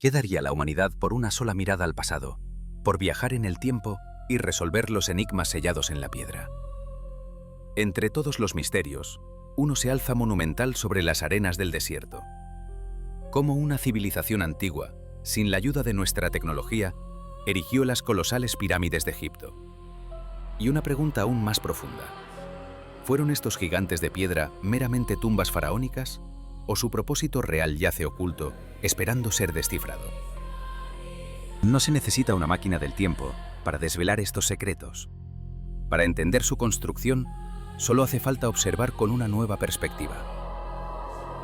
¿Qué daría la humanidad por una sola mirada al pasado, por viajar en el tiempo y resolver los enigmas sellados en la piedra? Entre todos los misterios, uno se alza monumental sobre las arenas del desierto. ¿Cómo una civilización antigua, sin la ayuda de nuestra tecnología, erigió las colosales pirámides de Egipto? Y una pregunta aún más profunda. ¿Fueron estos gigantes de piedra meramente tumbas faraónicas? ¿O su propósito real yace oculto, esperando ser descifrado? No se necesita una máquina del tiempo para desvelar estos secretos. Para entender su construcción, solo hace falta observar con una nueva perspectiva.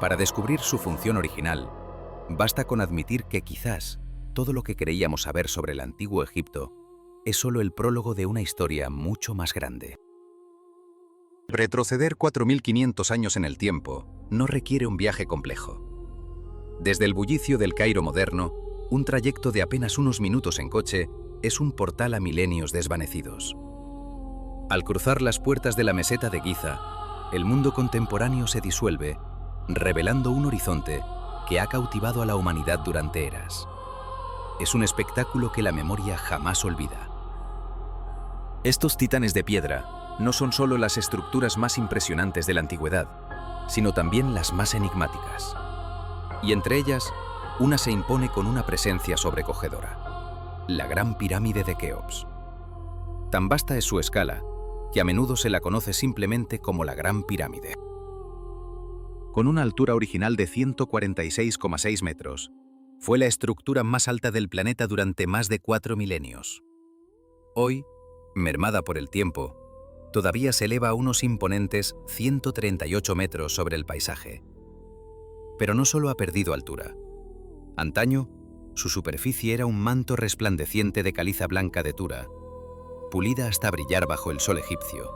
Para descubrir su función original, basta con admitir que quizás todo lo que creíamos saber sobre el antiguo Egipto es solo el prólogo de una historia mucho más grande. Retroceder 4500 años en el tiempo no requiere un viaje complejo. Desde el bullicio del Cairo moderno, un trayecto de apenas unos minutos en coche es un portal a milenios desvanecidos. Al cruzar las puertas de la meseta de Giza, el mundo contemporáneo se disuelve, revelando un horizonte que ha cautivado a la humanidad durante eras. Es un espectáculo que la memoria jamás olvida. Estos titanes de piedra no son solo las estructuras más impresionantes de la antigüedad, sino también las más enigmáticas. Y entre ellas, una se impone con una presencia sobrecogedora: la Gran Pirámide de Keops. Tan vasta es su escala, que a menudo se la conoce simplemente como la Gran Pirámide. Con una altura original de 146,6 metros, fue la estructura más alta del planeta durante más de 4 milenios. Hoy, mermada por el tiempo, todavía se eleva a unos imponentes 138 metros sobre el paisaje. Pero no solo ha perdido altura. Antaño, su superficie era un manto resplandeciente de caliza blanca de Tura, pulida hasta brillar bajo el sol egipcio.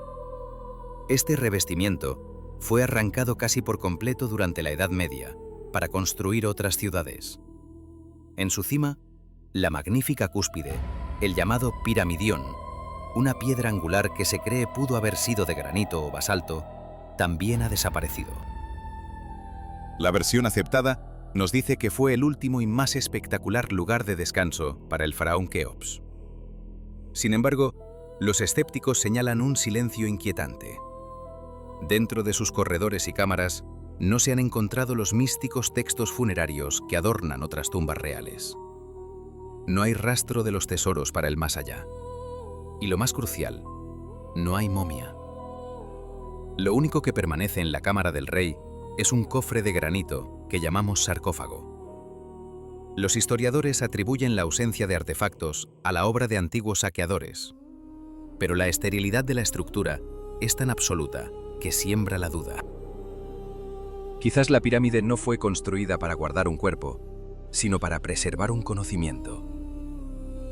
Este revestimiento fue arrancado casi por completo durante la Edad Media para construir otras ciudades. En su cima, la magnífica cúspide, el llamado piramidión, una piedra angular que se cree pudo haber sido de granito o basalto, también ha desaparecido. La versión aceptada nos dice que fue el último y más espectacular lugar de descanso para el faraón Keops. Sin embargo, los escépticos señalan un silencio inquietante. Dentro de sus corredores y cámaras no se han encontrado los místicos textos funerarios que adornan otras tumbas reales. No hay rastro de los tesoros para el más allá. Y lo más crucial, no hay momia. Lo único que permanece en la cámara del rey es un cofre de granito que llamamos sarcófago. Los historiadores atribuyen la ausencia de artefactos a la obra de antiguos saqueadores, pero la esterilidad de la estructura es tan absoluta que siembra la duda. Quizás la pirámide no fue construida para guardar un cuerpo, sino para preservar un conocimiento.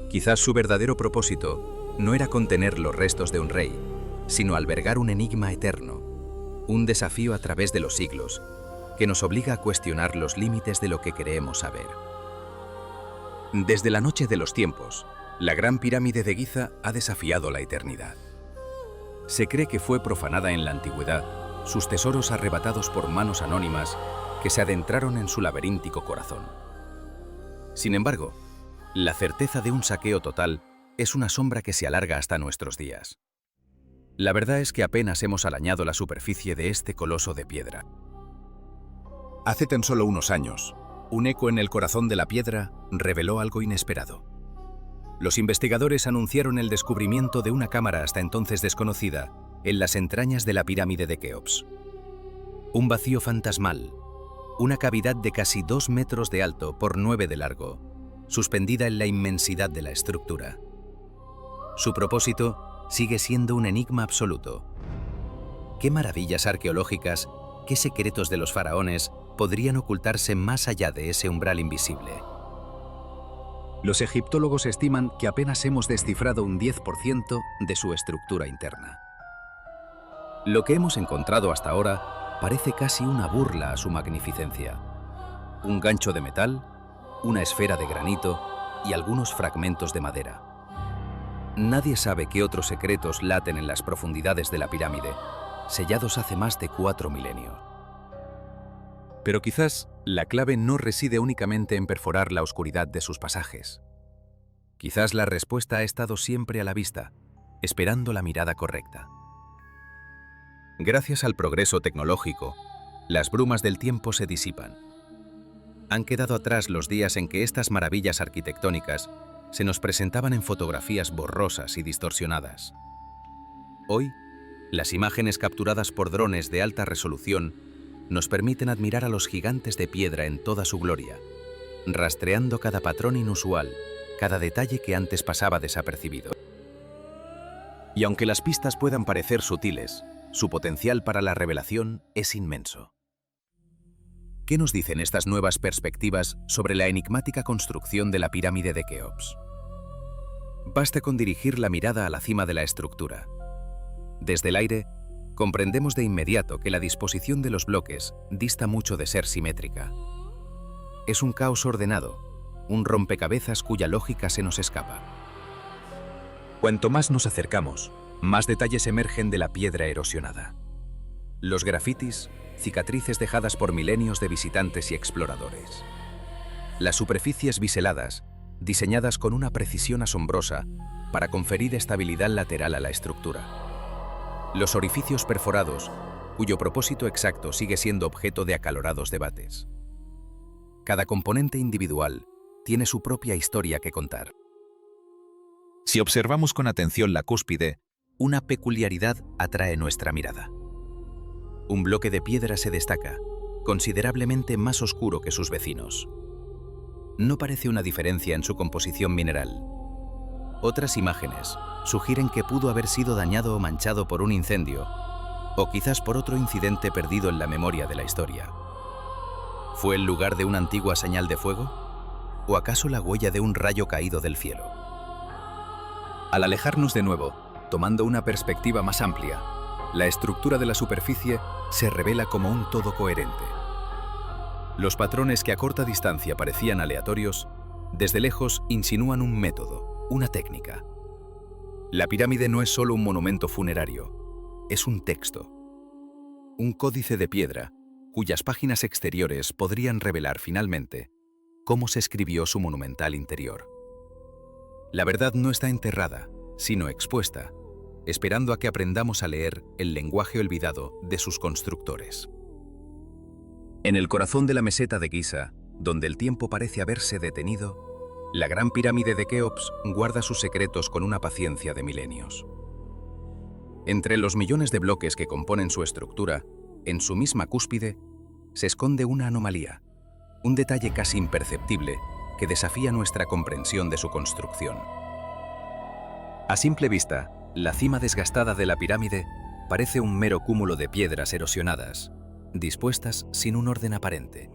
Quizás su verdadero propósito no era contener los restos de un rey, sino albergar un enigma eterno, un desafío a través de los siglos, que nos obliga a cuestionar los límites de lo que creemos saber. Desde la noche de los tiempos, la Gran Pirámide de Giza ha desafiado la eternidad. Se cree que fue profanada en la antigüedad, sus tesoros arrebatados por manos anónimas que se adentraron en su laberíntico corazón. Sin embargo, la certeza de un saqueo total es una sombra que se alarga hasta nuestros días. La verdad es que apenas hemos arañado la superficie de este coloso de piedra. Hace tan solo unos años, un eco en el corazón de la piedra reveló algo inesperado. Los investigadores anunciaron el descubrimiento de una cámara hasta entonces desconocida en las entrañas de la pirámide de Keops. Un vacío fantasmal, una cavidad de casi 2 metros de alto por 9 de largo, suspendida en la inmensidad de la estructura. Su propósito sigue siendo un enigma absoluto. ¿Qué maravillas arqueológicas, qué secretos de los faraones podrían ocultarse más allá de ese umbral invisible? Los egiptólogos estiman que apenas hemos descifrado un 10% de su estructura interna. Lo que hemos encontrado hasta ahora parece casi una burla a su magnificencia. Un gancho de metal, una esfera de granito y algunos fragmentos de madera. Nadie sabe qué otros secretos laten en las profundidades de la pirámide, sellados hace más de 4 milenios. Pero quizás La clave no reside únicamente en perforar la oscuridad de sus pasajes. Quizás la respuesta ha estado siempre a la vista, esperando la mirada correcta. Gracias al progreso tecnológico, las brumas del tiempo se disipan. Han quedado atrás los días en que estas maravillas arquitectónicas se nos presentaban en fotografías borrosas y distorsionadas. Hoy, las imágenes capturadas por drones de alta resolución nos permiten admirar a los gigantes de piedra en toda su gloria, rastreando cada patrón inusual, cada detalle que antes pasaba desapercibido. Y aunque las pistas puedan parecer sutiles, su potencial para la revelación es inmenso. ¿Qué nos dicen estas nuevas perspectivas sobre la enigmática construcción de la pirámide de Keops? Basta con dirigir la mirada a la cima de la estructura. Desde el aire, comprendemos de inmediato que la disposición de los bloques dista mucho de ser simétrica. Es un caos ordenado, un rompecabezas cuya lógica se nos escapa. Cuanto más nos acercamos, más detalles emergen de la piedra erosionada. Los grafitis, cicatrices dejadas por milenios de visitantes y exploradores. Las superficies biseladas, diseñadas con una precisión asombrosa para conferir estabilidad lateral a la estructura. Los orificios perforados, cuyo propósito exacto sigue siendo objeto de acalorados debates. Cada componente individual tiene su propia historia que contar. Si observamos con atención la cúspide, una peculiaridad atrae nuestra mirada. Un bloque de piedra se destaca, considerablemente más oscuro que sus vecinos. No parece una diferencia en su composición mineral. Otras imágenes sugieren que pudo haber sido dañado o manchado por un incendio, o quizás por otro incidente perdido en la memoria de la historia. ¿Fue el lugar de una antigua señal de fuego? ¿O acaso la huella de un rayo caído del cielo? Al alejarnos de nuevo, tomando una perspectiva más amplia, la estructura de la superficie se revela como un todo coherente. Los patrones que a corta distancia parecían aleatorios, desde lejos insinúan un método, una técnica. La pirámide no es solo un monumento funerario, es un texto. Un códice de piedra, cuyas páginas exteriores podrían revelar finalmente cómo se escribió su monumental interior. La verdad no está enterrada, sino expuesta, esperando a que aprendamos a leer el lenguaje olvidado de sus constructores. En el corazón de la meseta de Giza, donde el tiempo parece haberse detenido, la gran pirámide de Keops guarda sus secretos con una paciencia de milenios. Entre los millones de bloques que componen su estructura, en su misma cúspide, se esconde una anomalía, un detalle casi imperceptible que desafía nuestra comprensión de su construcción. A simple vista, la cima desgastada de la pirámide parece un mero cúmulo de piedras erosionadas, dispuestas sin un orden aparente.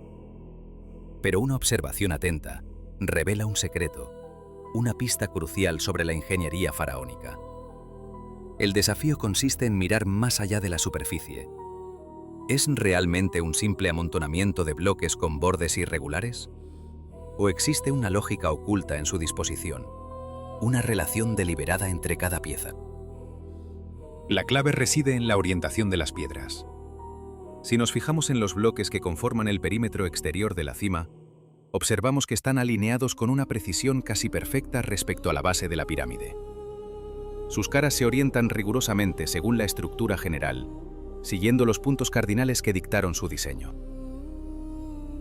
Pero una observación atenta revela un secreto, una pista crucial sobre la ingeniería faraónica. El desafío consiste en mirar más allá de la superficie. ¿Es realmente un simple amontonamiento de bloques con bordes irregulares? ¿O existe una lógica oculta en su disposición, una relación deliberada entre cada pieza? La clave reside en la orientación de las piedras. Si nos fijamos en los bloques que conforman el perímetro exterior de la cima, observamos que están alineados con una precisión casi perfecta respecto a la base de la pirámide. Sus caras se orientan rigurosamente según la estructura general, siguiendo los puntos cardinales que dictaron su diseño.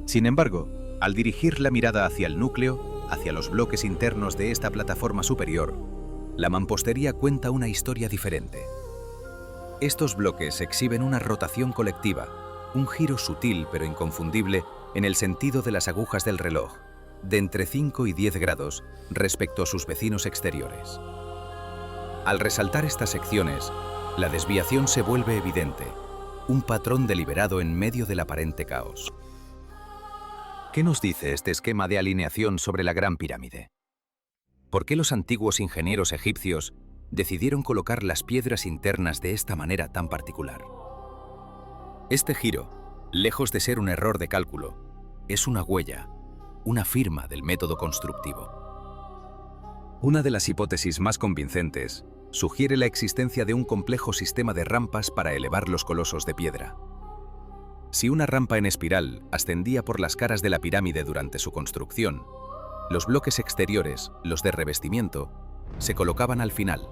Sin embargo, al dirigir la mirada hacia el núcleo, hacia los bloques internos de esta plataforma superior, la mampostería cuenta una historia diferente. Estos bloques exhiben una rotación colectiva, un giro sutil pero inconfundible en el sentido de las agujas del reloj, de entre 5 y 10 grados respecto a sus vecinos exteriores. Al resaltar estas secciones, la desviación se vuelve evidente, un patrón deliberado en medio del aparente caos. ¿Qué nos dice este esquema de alineación sobre la Gran Pirámide? ¿Por qué los antiguos ingenieros egipcios decidieron colocar las piedras internas de esta manera tan particular? Este giro, lejos de ser un error de cálculo, es una huella, una firma del método constructivo. Una de las hipótesis más convincentes sugiere la existencia de un complejo sistema de rampas para elevar los colosos de piedra. Si una rampa en espiral ascendía por las caras de la pirámide durante su construcción, los bloques exteriores, los de revestimiento, se colocaban al final,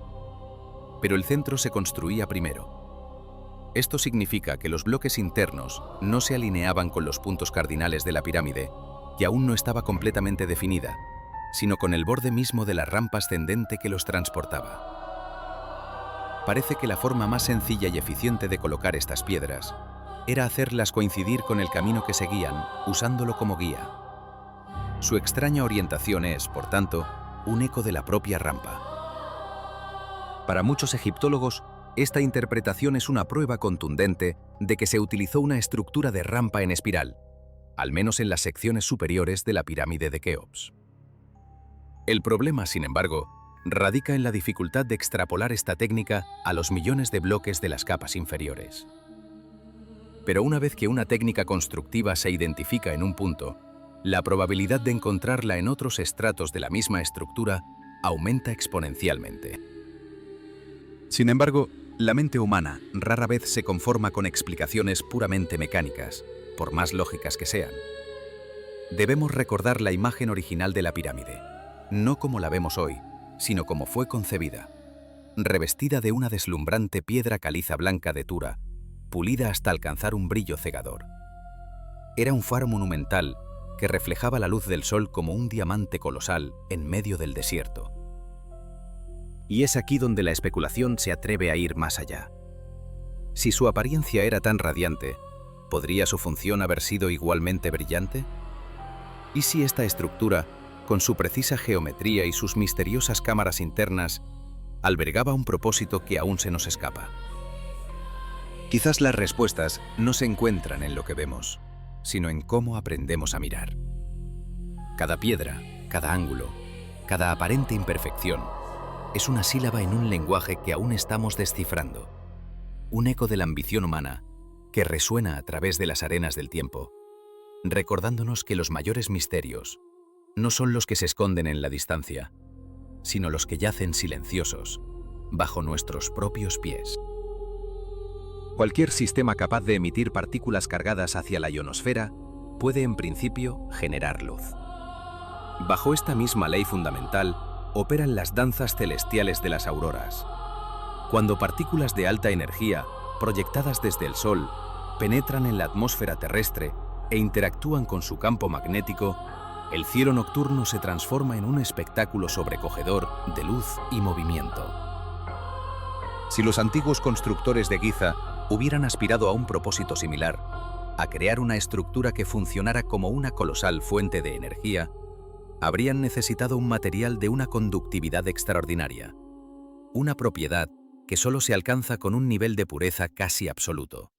pero el centro se construía primero. Esto significa que los bloques internos no se alineaban con los puntos cardinales de la pirámide, que aún no estaba completamente definida, sino con el borde mismo de la rampa ascendente que los transportaba. Parece que la forma más sencilla y eficiente de colocar estas piedras era hacerlas coincidir con el camino que seguían, usándolo como guía. Su extraña orientación es, por tanto, un eco de la propia rampa. Para muchos egiptólogos, esta interpretación es una prueba contundente de que se utilizó una estructura de rampa en espiral, al menos en las secciones superiores de la pirámide de Keops. El problema, sin embargo, radica en la dificultad de extrapolar esta técnica a los millones de bloques de las capas inferiores. Pero una vez que una técnica constructiva se identifica en un punto, la probabilidad de encontrarla en otros estratos de la misma estructura aumenta exponencialmente. Sin embargo, la mente humana rara vez se conforma con explicaciones puramente mecánicas, por más lógicas que sean. Debemos recordar la imagen original de la pirámide, no como la vemos hoy, sino como fue concebida, revestida de una deslumbrante piedra caliza blanca de Tura, pulida hasta alcanzar un brillo cegador. Era un faro monumental que reflejaba la luz del sol como un diamante colosal en medio del desierto. Y es aquí donde la especulación se atreve a ir más allá. Si su apariencia era tan radiante, ¿podría su función haber sido igualmente brillante? ¿Y si esta estructura, con su precisa geometría y sus misteriosas cámaras internas, albergaba un propósito que aún se nos escapa? Quizás las respuestas no se encuentran en lo que vemos, sino en cómo aprendemos a mirar. Cada piedra, cada ángulo, cada aparente imperfección es una sílaba en un lenguaje que aún estamos descifrando, un eco de la ambición humana que resuena a través de las arenas del tiempo, recordándonos que los mayores misterios no son los que se esconden en la distancia, sino los que yacen silenciosos bajo nuestros propios pies. Cualquier sistema capaz de emitir partículas cargadas hacia la ionosfera puede, en principio, generar luz. Bajo esta misma ley fundamental, operan las danzas celestiales de las auroras. Cuando partículas de alta energía, proyectadas desde el Sol, penetran en la atmósfera terrestre e interactúan con su campo magnético, el cielo nocturno se transforma en un espectáculo sobrecogedor de luz y movimiento. Si los antiguos constructores de Giza hubieran aspirado a un propósito similar, a crear una estructura que funcionara como una colosal fuente de energía, habrían necesitado un material de una conductividad extraordinaria, una propiedad que solo se alcanza con un nivel de pureza casi absoluto.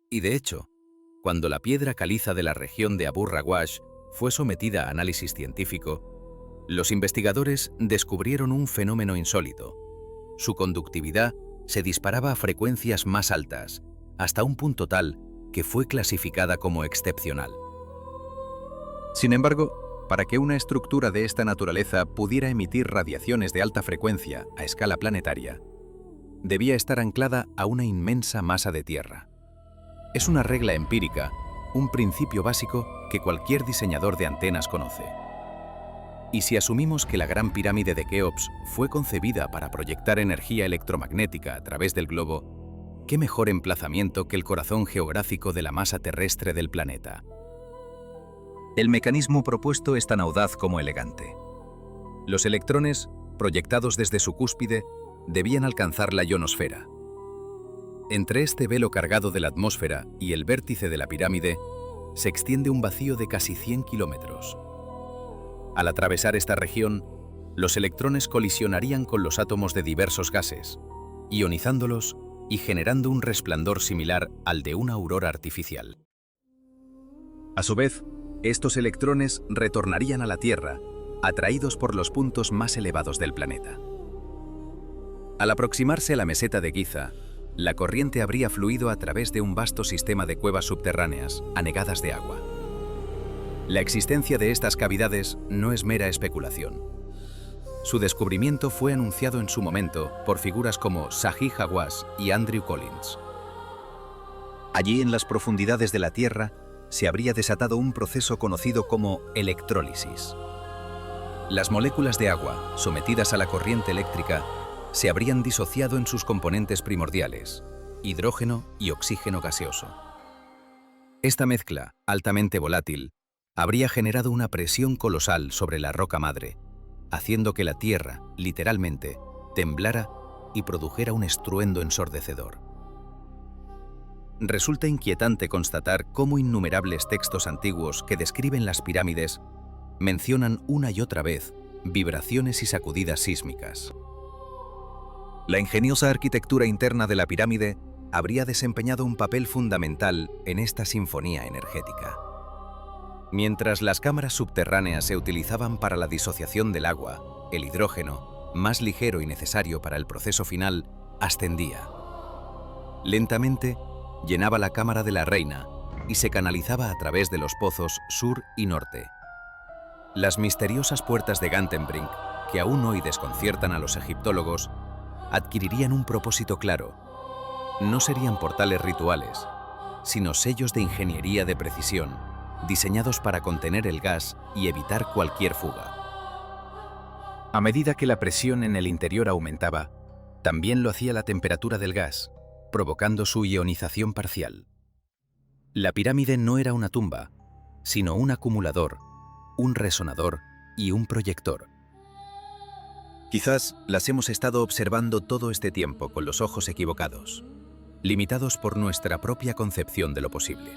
Y de hecho, cuando la piedra caliza de la región de Abu Rawash fue sometida a análisis científico, los investigadores descubrieron un fenómeno insólito. Su conductividad se disparaba a frecuencias más altas, hasta un punto tal que fue clasificada como excepcional. Sin embargo, para que una estructura de esta naturaleza pudiera emitir radiaciones de alta frecuencia a escala planetaria, debía estar anclada a una inmensa masa de tierra. Es una regla empírica, un principio básico que cualquier diseñador de antenas conoce. Y si asumimos que la Gran Pirámide de Keops fue concebida para proyectar energía electromagnética a través del globo, ¿qué mejor emplazamiento que el corazón geográfico de la masa terrestre del planeta? El mecanismo propuesto es tan audaz como elegante. Los electrones, proyectados desde su cúspide, debían alcanzar la ionosfera. Entre este velo cargado de la atmósfera y el vértice de la pirámide, se extiende un vacío de casi 100 kilómetros. Al atravesar esta región, los electrones colisionarían con los átomos de diversos gases, ionizándolos y generando un resplandor similar al de una aurora artificial. A su vez, estos electrones retornarían a la Tierra, atraídos por los puntos más elevados del planeta. Al aproximarse a la meseta de Giza, la corriente habría fluido a través de un vasto sistema de cuevas subterráneas, anegadas de agua. La existencia de estas cavidades no es mera especulación. Su descubrimiento fue anunciado en su momento por figuras como Zahi Hawass y Andrew Collins. Allí, en las profundidades de la Tierra, se habría desatado un proceso conocido como electrólisis. Las moléculas de agua, sometidas a la corriente eléctrica, se habrían disociado en sus componentes primordiales, hidrógeno y oxígeno gaseoso. Esta mezcla, altamente volátil, habría generado una presión colosal sobre la roca madre, haciendo que la Tierra, literalmente, temblara y produjera un estruendo ensordecedor. Resulta inquietante constatar cómo innumerables textos antiguos que describen las pirámides mencionan una y otra vez vibraciones y sacudidas sísmicas. La ingeniosa arquitectura interna de la pirámide habría desempeñado un papel fundamental en esta sinfonía energética. Mientras las cámaras subterráneas se utilizaban para la disociación del agua, el hidrógeno, más ligero y necesario para el proceso final, ascendía. Lentamente, llenaba la cámara de la reina y se canalizaba a través de los pozos sur y norte. Las misteriosas puertas de Gantenbrink, que aún hoy desconciertan a los egiptólogos, adquirirían un propósito claro. No serían portales rituales, sino sellos de ingeniería de precisión, diseñados para contener el gas y evitar cualquier fuga. A medida que la presión en el interior aumentaba, también lo hacía la temperatura del gas, provocando su ionización parcial. La pirámide no era una tumba, sino un acumulador, un resonador y un proyector. Quizás las hemos estado observando todo este tiempo con los ojos equivocados, limitados por nuestra propia concepción de lo posible.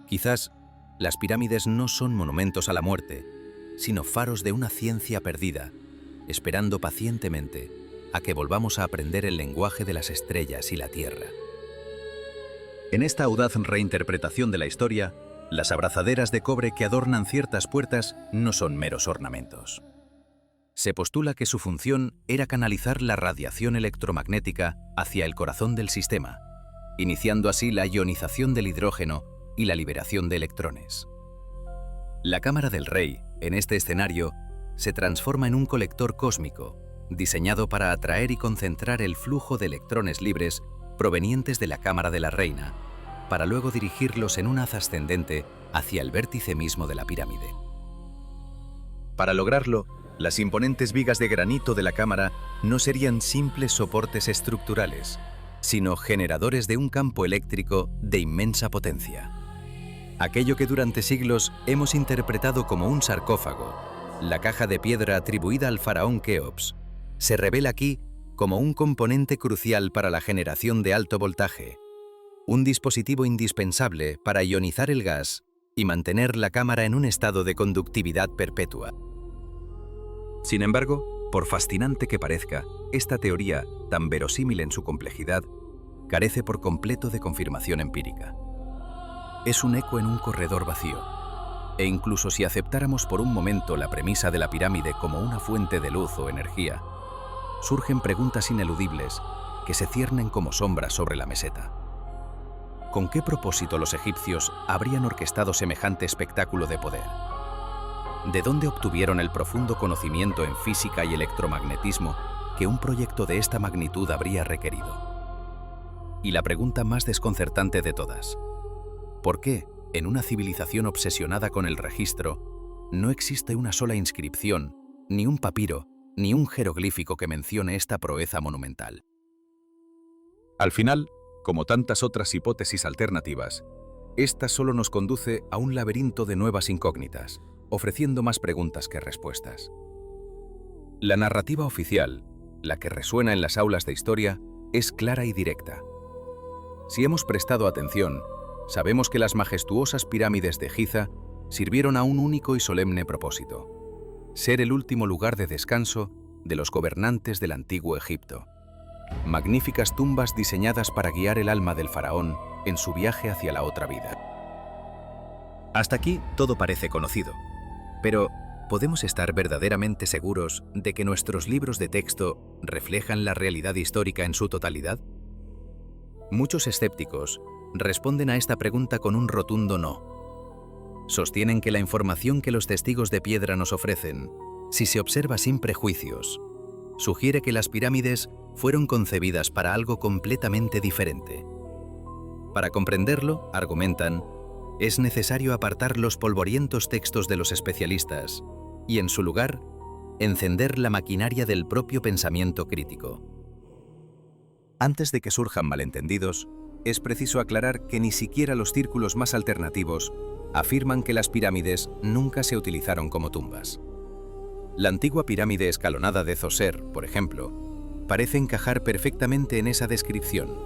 Quizás las pirámides no son monumentos a la muerte, sino faros de una ciencia perdida, esperando pacientemente a que volvamos a aprender el lenguaje de las estrellas y la Tierra. En esta audaz reinterpretación de la historia, las abrazaderas de cobre que adornan ciertas puertas no son meros ornamentos. Se postula que su función era canalizar la radiación electromagnética hacia el corazón del sistema, iniciando así la ionización del hidrógeno y la liberación de electrones. La cámara del rey, en este escenario, se transforma en un colector cósmico, diseñado para atraer y concentrar el flujo de electrones libres provenientes de la cámara de la reina, para luego dirigirlos en un haz ascendente hacia el vértice mismo de la pirámide. Para lograrlo, las imponentes vigas de granito de la cámara no serían simples soportes estructurales, sino generadores de un campo eléctrico de inmensa potencia. Aquello que durante siglos hemos interpretado como un sarcófago, la caja de piedra atribuida al faraón Keops, se revela aquí como un componente crucial para la generación de alto voltaje, un dispositivo indispensable para ionizar el gas y mantener la cámara en un estado de conductividad perpetua. Sin embargo, por fascinante que parezca, esta teoría, tan verosímil en su complejidad, carece por completo de confirmación empírica. Es un eco en un corredor vacío, e incluso si aceptáramos por un momento la premisa de la pirámide como una fuente de luz o energía, surgen preguntas ineludibles que se ciernen como sombras sobre la meseta. ¿Con qué propósito los egipcios habrían orquestado semejante espectáculo de poder? ¿De dónde obtuvieron el profundo conocimiento en física y electromagnetismo que un proyecto de esta magnitud habría requerido? Y la pregunta más desconcertante de todas: ¿por qué, en una civilización obsesionada con el registro, no existe una sola inscripción, ni un papiro, ni un jeroglífico que mencione esta proeza monumental? Al final, como tantas otras hipótesis alternativas, esta solo nos conduce a un laberinto de nuevas incógnitas, ofreciendo más preguntas que respuestas. La narrativa oficial, la que resuena en las aulas de historia, es clara y directa. Si hemos prestado atención, sabemos que las majestuosas pirámides de Giza sirvieron a un único y solemne propósito: ser el último lugar de descanso de los gobernantes del antiguo Egipto. Magníficas tumbas diseñadas para guiar el alma del faraón en su viaje hacia la otra vida. Hasta aquí todo parece conocido, pero ¿podemos estar verdaderamente seguros de que nuestros libros de texto reflejan la realidad histórica en su totalidad? Muchos escépticos responden a esta pregunta con un rotundo no. Sostienen que la información que los testigos de piedra nos ofrecen, si se observa sin prejuicios, sugiere que las pirámides fueron concebidas para algo completamente diferente. Para comprenderlo, argumentan, es necesario apartar los polvorientos textos de los especialistas y, en su lugar, encender la maquinaria del propio pensamiento crítico. Antes de que surjan malentendidos, es preciso aclarar que ni siquiera los círculos más alternativos afirman que las pirámides nunca se utilizaron como tumbas. La antigua pirámide escalonada de Zoser, por ejemplo, parece encajar perfectamente en esa descripción.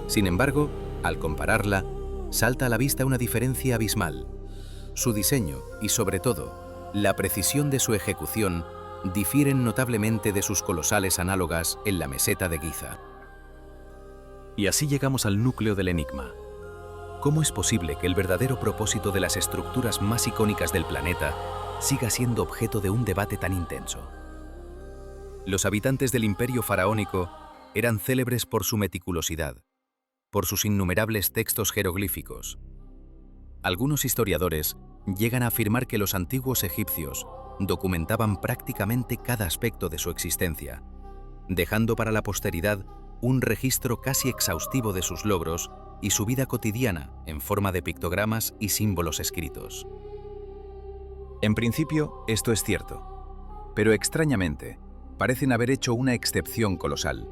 Sin embargo, al compararla, salta a la vista una diferencia abismal. Su diseño y, sobre todo, la precisión de su ejecución difieren notablemente de sus colosales análogas en la meseta de Giza. Y así llegamos al núcleo del enigma. ¿Cómo es posible que el verdadero propósito de las estructuras más icónicas del planeta siga siendo objeto de un debate tan intenso? Los habitantes del imperio faraónico eran célebres por su meticulosidad, por sus innumerables textos jeroglíficos. Algunos historiadores llegan a afirmar que los antiguos egipcios documentaban prácticamente cada aspecto de su existencia, dejando para la posteridad un registro casi exhaustivo de sus logros y su vida cotidiana en forma de pictogramas y símbolos escritos. En principio, esto es cierto, pero extrañamente, parecen haber hecho una excepción colosal.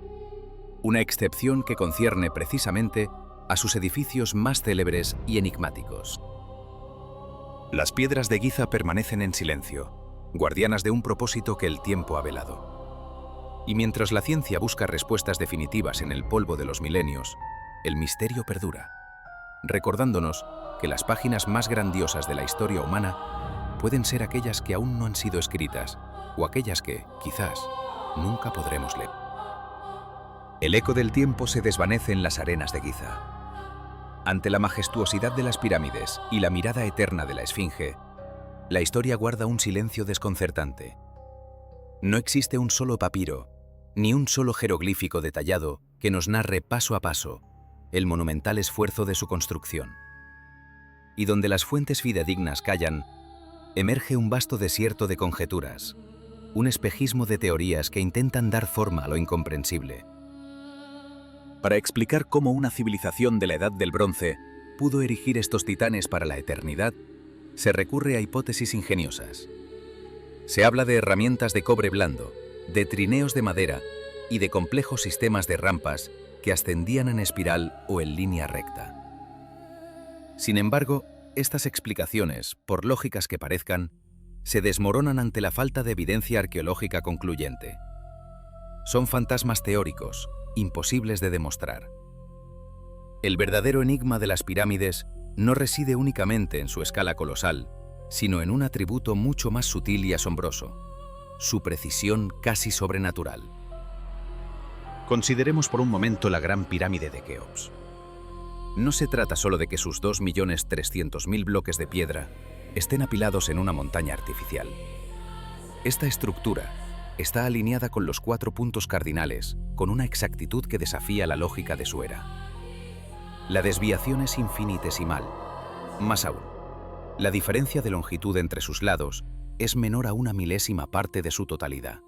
Una excepción que concierne precisamente a sus edificios más célebres y enigmáticos. Las piedras de Giza permanecen en silencio, guardianas de un propósito que el tiempo ha velado. Y mientras la ciencia busca respuestas definitivas en el polvo de los milenios, el misterio perdura, recordándonos que las páginas más grandiosas de la historia humana pueden ser aquellas que aún no han sido escritas o aquellas que, quizás, nunca podremos leer. El eco del tiempo se desvanece en las arenas de Giza. Ante la majestuosidad de las pirámides y la mirada eterna de la Esfinge, la historia guarda un silencio desconcertante. No existe un solo papiro, ni un solo jeroglífico detallado que nos narre paso a paso el monumental esfuerzo de su construcción. Y donde las fuentes fidedignas callan, emerge un vasto desierto de conjeturas, un espejismo de teorías que intentan dar forma a lo incomprensible. Para explicar cómo una civilización de la Edad del Bronce pudo erigir estos titanes para la eternidad, se recurre a hipótesis ingeniosas. Se habla de herramientas de cobre blando, de trineos de madera y de complejos sistemas de rampas que ascendían en espiral o en línea recta. Sin embargo, estas explicaciones, por lógicas que parezcan, se desmoronan ante la falta de evidencia arqueológica concluyente. Son fantasmas teóricos, imposibles de demostrar. El verdadero enigma de las pirámides no reside únicamente en su escala colosal, sino en un atributo mucho más sutil y asombroso: su precisión casi sobrenatural. Consideremos por un momento la Gran Pirámide de Keops. No se trata solo de que sus 2.300.000 bloques de piedra estén apilados en una montaña artificial. Esta estructura está alineada con los 4 puntos cardinales con una exactitud que desafía la lógica de su era. La desviación es infinitesimal. Más aún, la diferencia de longitud entre sus lados es menor a una milésima parte de su totalidad.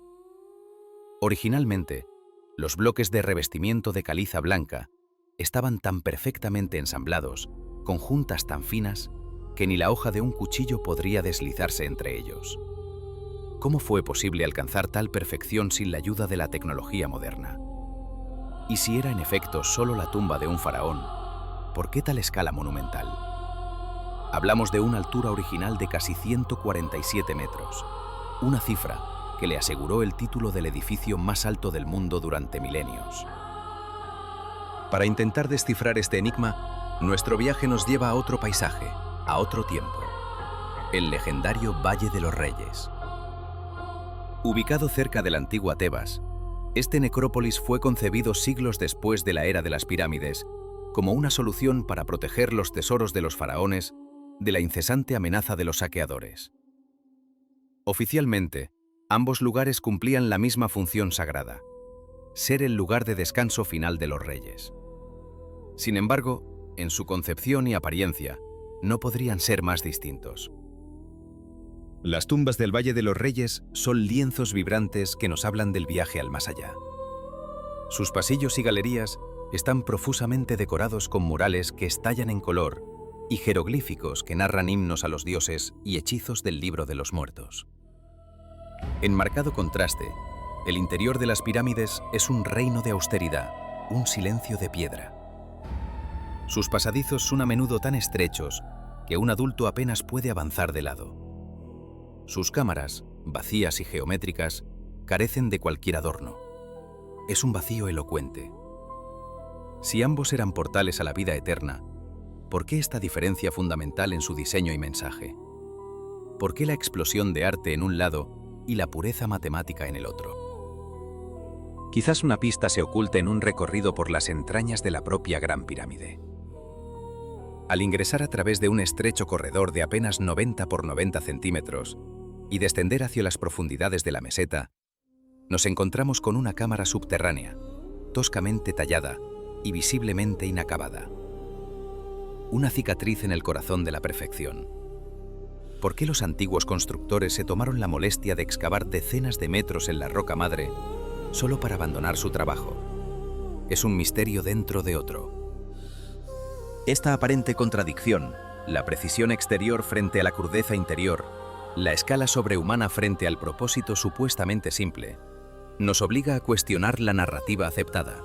Originalmente, los bloques de revestimiento de caliza blanca estaban tan perfectamente ensamblados, con juntas tan finas, que ni la hoja de un cuchillo podría deslizarse entre ellos. ¿Cómo fue posible alcanzar tal perfección sin la ayuda de la tecnología moderna? Y si era en efecto solo la tumba de un faraón, ¿por qué tal escala monumental? Hablamos de una altura original de casi 147 metros, una cifra que le aseguró el título del edificio más alto del mundo durante milenios. Para intentar descifrar este enigma, nuestro viaje nos lleva a otro paisaje, a otro tiempo: el legendario Valle de los Reyes. Ubicado cerca de la antigua Tebas, este necrópolis fue concebido siglos después de la era de las pirámides como una solución para proteger los tesoros de los faraones de la incesante amenaza de los saqueadores. Oficialmente, ambos lugares cumplían la misma función sagrada: ser el lugar de descanso final de los reyes. Sin embargo, en su concepción y apariencia, no podrían ser más distintos. Las tumbas del Valle de los Reyes son lienzos vibrantes que nos hablan del viaje al más allá. Sus pasillos y galerías Están profusamente decorados con murales que estallan en color y jeroglíficos que narran himnos a los dioses y hechizos del libro de los muertos. En marcado contraste, el interior de las pirámides es un reino de austeridad, un silencio de piedra. Sus pasadizos son a menudo tan estrechos que un adulto apenas puede avanzar de lado. Sus cámaras, vacías y geométricas, carecen de cualquier adorno. Es un vacío elocuente. Si ambos eran portales a la vida eterna, ¿por qué esta diferencia fundamental en su diseño y mensaje? ¿Por qué la explosión de arte en un lado y la pureza matemática en el otro? Quizás una pista se oculte en un recorrido por las entrañas de la propia Gran Pirámide. Al ingresar a través de un estrecho corredor de apenas 90 por 90 centímetros y descender hacia las profundidades de la meseta, nos encontramos con una cámara subterránea, toscamente tallada y visiblemente inacabada. Una cicatriz en el corazón de la perfección. ¿Por qué los antiguos constructores se tomaron la molestia de excavar decenas de metros en la roca madre solo para abandonar su trabajo? Es un misterio dentro de otro. Esta aparente contradicción, la precisión exterior frente a la crudeza interior, la escala sobrehumana frente al propósito supuestamente simple, nos obliga a cuestionar la narrativa aceptada.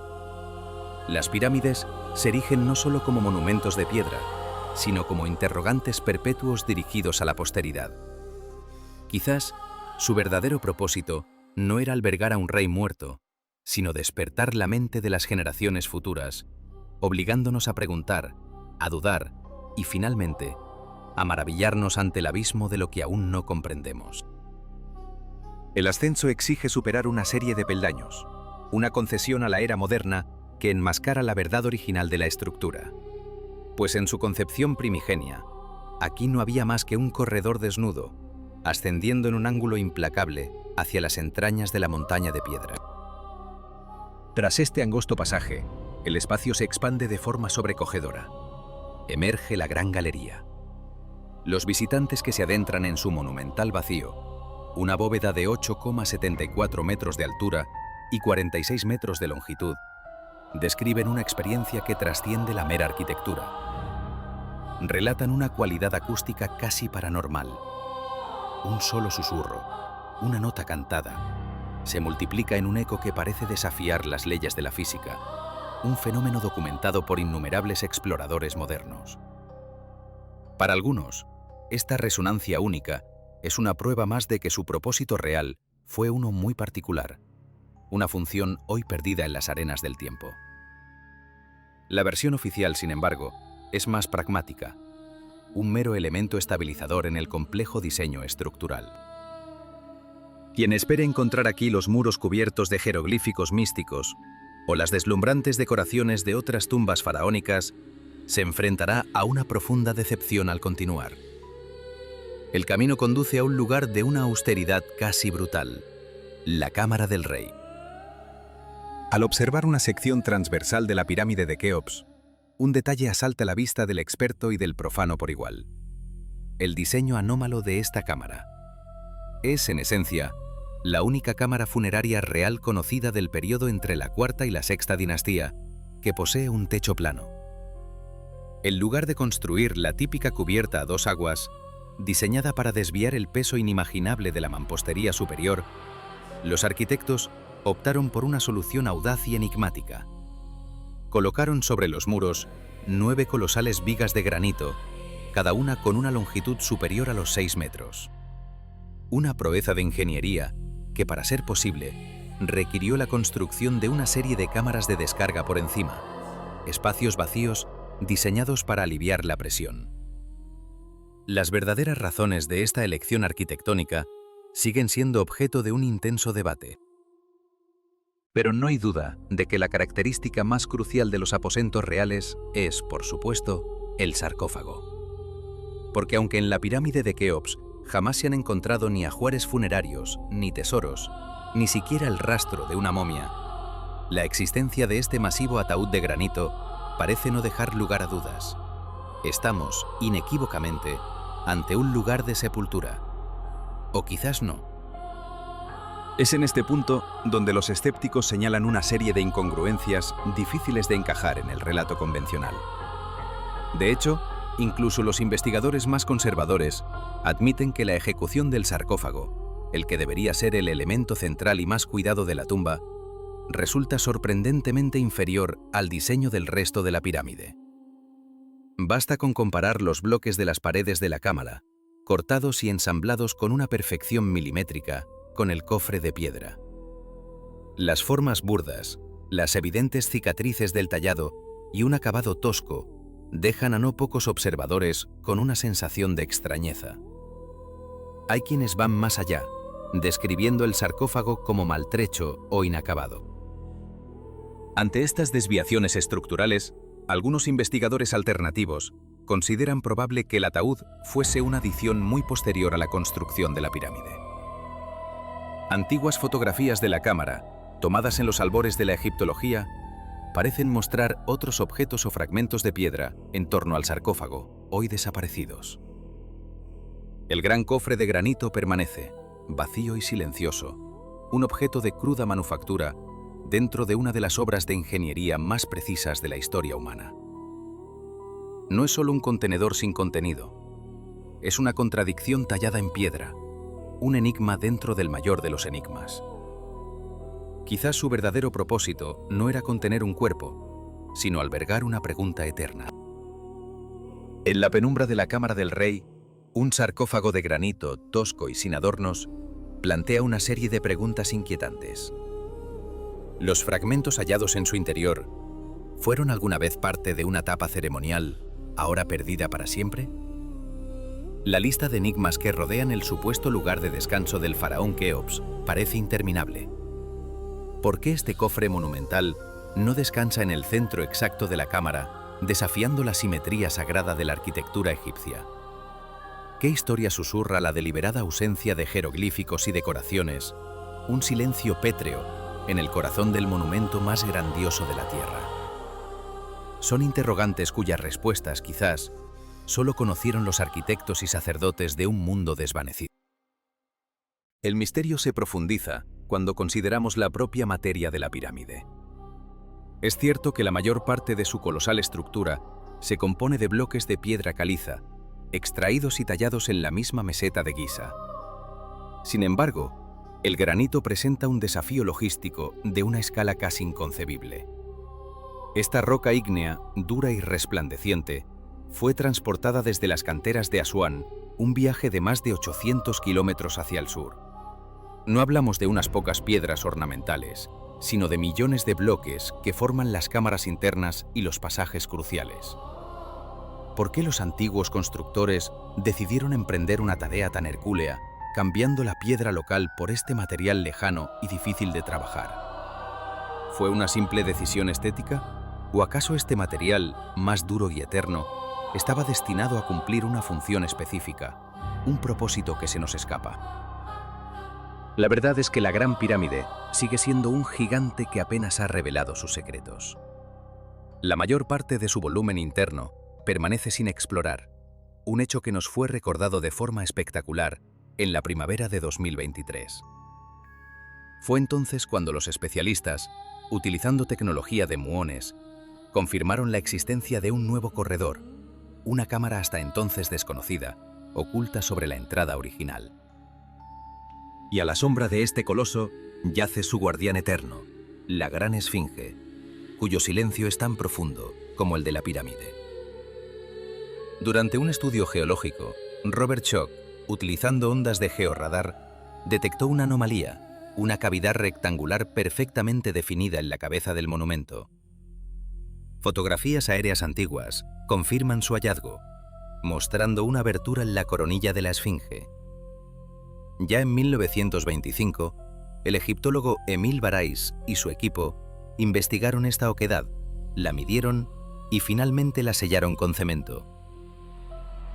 Las pirámides se erigen no solo como monumentos de piedra, sino como interrogantes perpetuos dirigidos a la posteridad. Quizás su verdadero propósito no era albergar a un rey muerto, sino despertar la mente de las generaciones futuras, obligándonos a preguntar, a dudar y, finalmente, a maravillarnos ante el abismo de lo que aún no comprendemos. El ascenso exige superar una serie de peldaños, una concesión a la era moderna que enmascara la verdad original de la estructura. Pues en su concepción primigenia, aquí no había más que un corredor desnudo, ascendiendo en un ángulo implacable hacia las entrañas de la montaña de piedra. Tras este angosto pasaje, el espacio se expande de forma sobrecogedora. Emerge la gran galería. Los visitantes que se adentran en su monumental vacío, una bóveda de 8,74 metros de altura y 46 metros de longitud, describen una experiencia que trasciende la mera arquitectura. Relatan una cualidad acústica casi paranormal. Un solo susurro, una nota cantada, se multiplica en un eco que parece desafiar las leyes de la física, un fenómeno documentado por innumerables exploradores modernos. Para algunos, esta resonancia única es una prueba más de que su propósito real fue uno muy particular, una función hoy perdida en las arenas del tiempo. La versión oficial, sin embargo, es más pragmática, un mero elemento estabilizador en el complejo diseño estructural. Quien espere encontrar aquí los muros cubiertos de jeroglíficos místicos o las deslumbrantes decoraciones de otras tumbas faraónicas, se enfrentará a una profunda decepción al continuar. El camino conduce a un lugar de una austeridad casi brutal, la Cámara del Rey. Al observar una sección transversal de la pirámide de Keops, un detalle asalta la vista del experto y del profano por igual. El diseño anómalo de esta cámara. Es, en esencia, la única cámara funeraria real conocida del periodo entre la cuarta y la sexta dinastía, que posee un techo plano. En lugar de construir la típica cubierta a dos aguas, diseñada para desviar el peso inimaginable de la mampostería superior, los arquitectos optaron por una solución audaz y enigmática. Colocaron sobre los muros 9 colosales vigas de granito, cada una con una longitud superior a los 6 metros. Una proeza de ingeniería que, para ser posible, requirió la construcción de una serie de cámaras de descarga por encima, espacios vacíos diseñados para aliviar la presión. Las verdaderas razones de esta elección arquitectónica siguen siendo objeto de un intenso debate. Pero no hay duda de que la característica más crucial de los aposentos reales es, por supuesto, el sarcófago. Porque aunque en la pirámide de Keops jamás se han encontrado ni ajuares funerarios, ni tesoros, ni siquiera el rastro de una momia, la existencia de este masivo ataúd de granito parece no dejar lugar a dudas. Estamos, inequívocamente, ante un lugar de sepultura. O quizás no. Es en este punto donde los escépticos señalan una serie de incongruencias difíciles de encajar en el relato convencional. De hecho, incluso los investigadores más conservadores admiten que la ejecución del sarcófago, el que debería ser el elemento central y más cuidado de la tumba, resulta sorprendentemente inferior al diseño del resto de la pirámide. Basta con comparar los bloques de las paredes de la cámara, cortados y ensamblados con una perfección milimétrica, con el cofre de piedra. Las formas burdas, las evidentes cicatrices del tallado y un acabado tosco dejan a no pocos observadores con una sensación de extrañeza. Hay quienes van más allá, describiendo el sarcófago como maltrecho o inacabado. Ante estas desviaciones estructurales, algunos investigadores alternativos consideran probable que el ataúd fuese una adición muy posterior a la construcción de la pirámide. Antiguas fotografías de la cámara, tomadas en los albores de la egiptología, parecen mostrar otros objetos o fragmentos de piedra en torno al sarcófago, hoy desaparecidos. El gran cofre de granito permanece, vacío y silencioso, un objeto de cruda manufactura dentro de una de las obras de ingeniería más precisas de la historia humana. No es solo un contenedor sin contenido, es una contradicción tallada en piedra, un enigma dentro del mayor de los enigmas. Quizás su verdadero propósito no era contener un cuerpo, sino albergar una pregunta eterna. En la penumbra de la cámara del rey, un sarcófago de granito, tosco y sin adornos, plantea una serie de preguntas inquietantes. ¿Los fragmentos hallados en su interior fueron alguna vez parte de una tapa ceremonial, ahora perdida para siempre? La lista de enigmas que rodean el supuesto lugar de descanso del faraón Keops parece interminable. ¿Por qué este cofre monumental no descansa en el centro exacto de la cámara, desafiando la simetría sagrada de la arquitectura egipcia? ¿Qué historia susurra la deliberada ausencia de jeroglíficos y decoraciones, un silencio pétreo en el corazón del monumento más grandioso de la Tierra? Son interrogantes cuyas respuestas, quizás, solo conocieron los arquitectos y sacerdotes de un mundo desvanecido. El misterio se profundiza cuando consideramos la propia materia de la pirámide. Es cierto que la mayor parte de su colosal estructura se compone de bloques de piedra caliza, extraídos y tallados en la misma meseta de Giza. Sin embargo, el granito presenta un desafío logístico de una escala casi inconcebible. Esta roca ígnea, dura y resplandeciente, fue transportada desde las canteras de Asuán, un viaje de más de 800 kilómetros hacia el sur. No hablamos de unas pocas piedras ornamentales, sino de millones de bloques que forman las cámaras internas y los pasajes cruciales. ¿Por qué los antiguos constructores decidieron emprender una tarea tan hercúlea, cambiando la piedra local por este material lejano y difícil de trabajar? ¿Fue una simple decisión estética? ¿O acaso este material, más duro y eterno, estaba destinado a cumplir una función específica, un propósito que se nos escapa? La verdad es que la Gran Pirámide sigue siendo un gigante que apenas ha revelado sus secretos. La mayor parte de su volumen interno permanece sin explorar, un hecho que nos fue recordado de forma espectacular en la primavera de 2023. Fue entonces cuando los especialistas, utilizando tecnología de muones, confirmaron la existencia de un nuevo corredor, una cámara hasta entonces desconocida, oculta sobre la entrada original. Y a la sombra de este coloso yace su guardián eterno, la Gran Esfinge, cuyo silencio es tan profundo como el de la pirámide. Durante un estudio geológico, Robert Schoch, utilizando ondas de georradar, detectó una anomalía, una cavidad rectangular perfectamente definida en la cabeza del monumento. Fotografías aéreas antiguas confirman su hallazgo, mostrando una abertura en la coronilla de la Esfinge. Ya en 1925, el egiptólogo Emil Barais y su equipo investigaron esta oquedad, la midieron y finalmente la sellaron con cemento.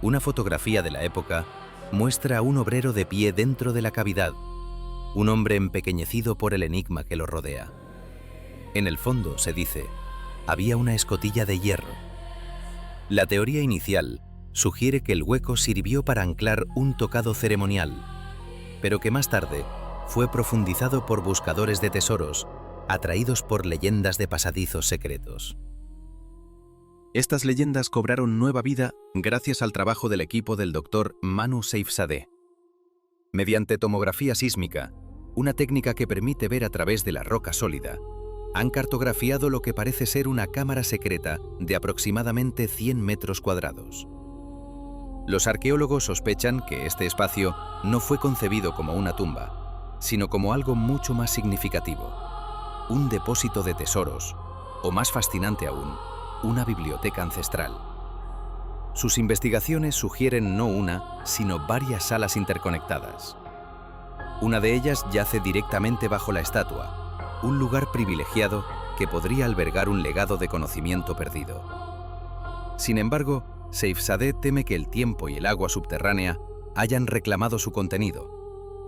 Una fotografía de la época muestra a un obrero de pie dentro de la cavidad, un hombre empequeñecido por el enigma que lo rodea. En el fondo, se dice, había una escotilla de hierro. La teoría inicial sugiere que el hueco sirvió para anclar un tocado ceremonial, pero que más tarde fue profundizado por buscadores de tesoros, atraídos por leyendas de pasadizos secretos. Estas leyendas cobraron nueva vida gracias al trabajo del equipo del Dr. Manu Seifzadeh. Mediante tomografía sísmica, una técnica que permite ver a través de la roca sólida, han cartografiado lo que parece ser una cámara secreta de aproximadamente 100 metros cuadrados. Los arqueólogos sospechan que este espacio no fue concebido como una tumba, sino como algo mucho más significativo, un depósito de tesoros, o más fascinante aún, una biblioteca ancestral. Sus investigaciones sugieren no una, sino varias salas interconectadas. Una de ellas yace directamente bajo la estatua, un lugar privilegiado que podría albergar un legado de conocimiento perdido. Sin embargo, Seifzadeh teme que el tiempo y el agua subterránea hayan reclamado su contenido,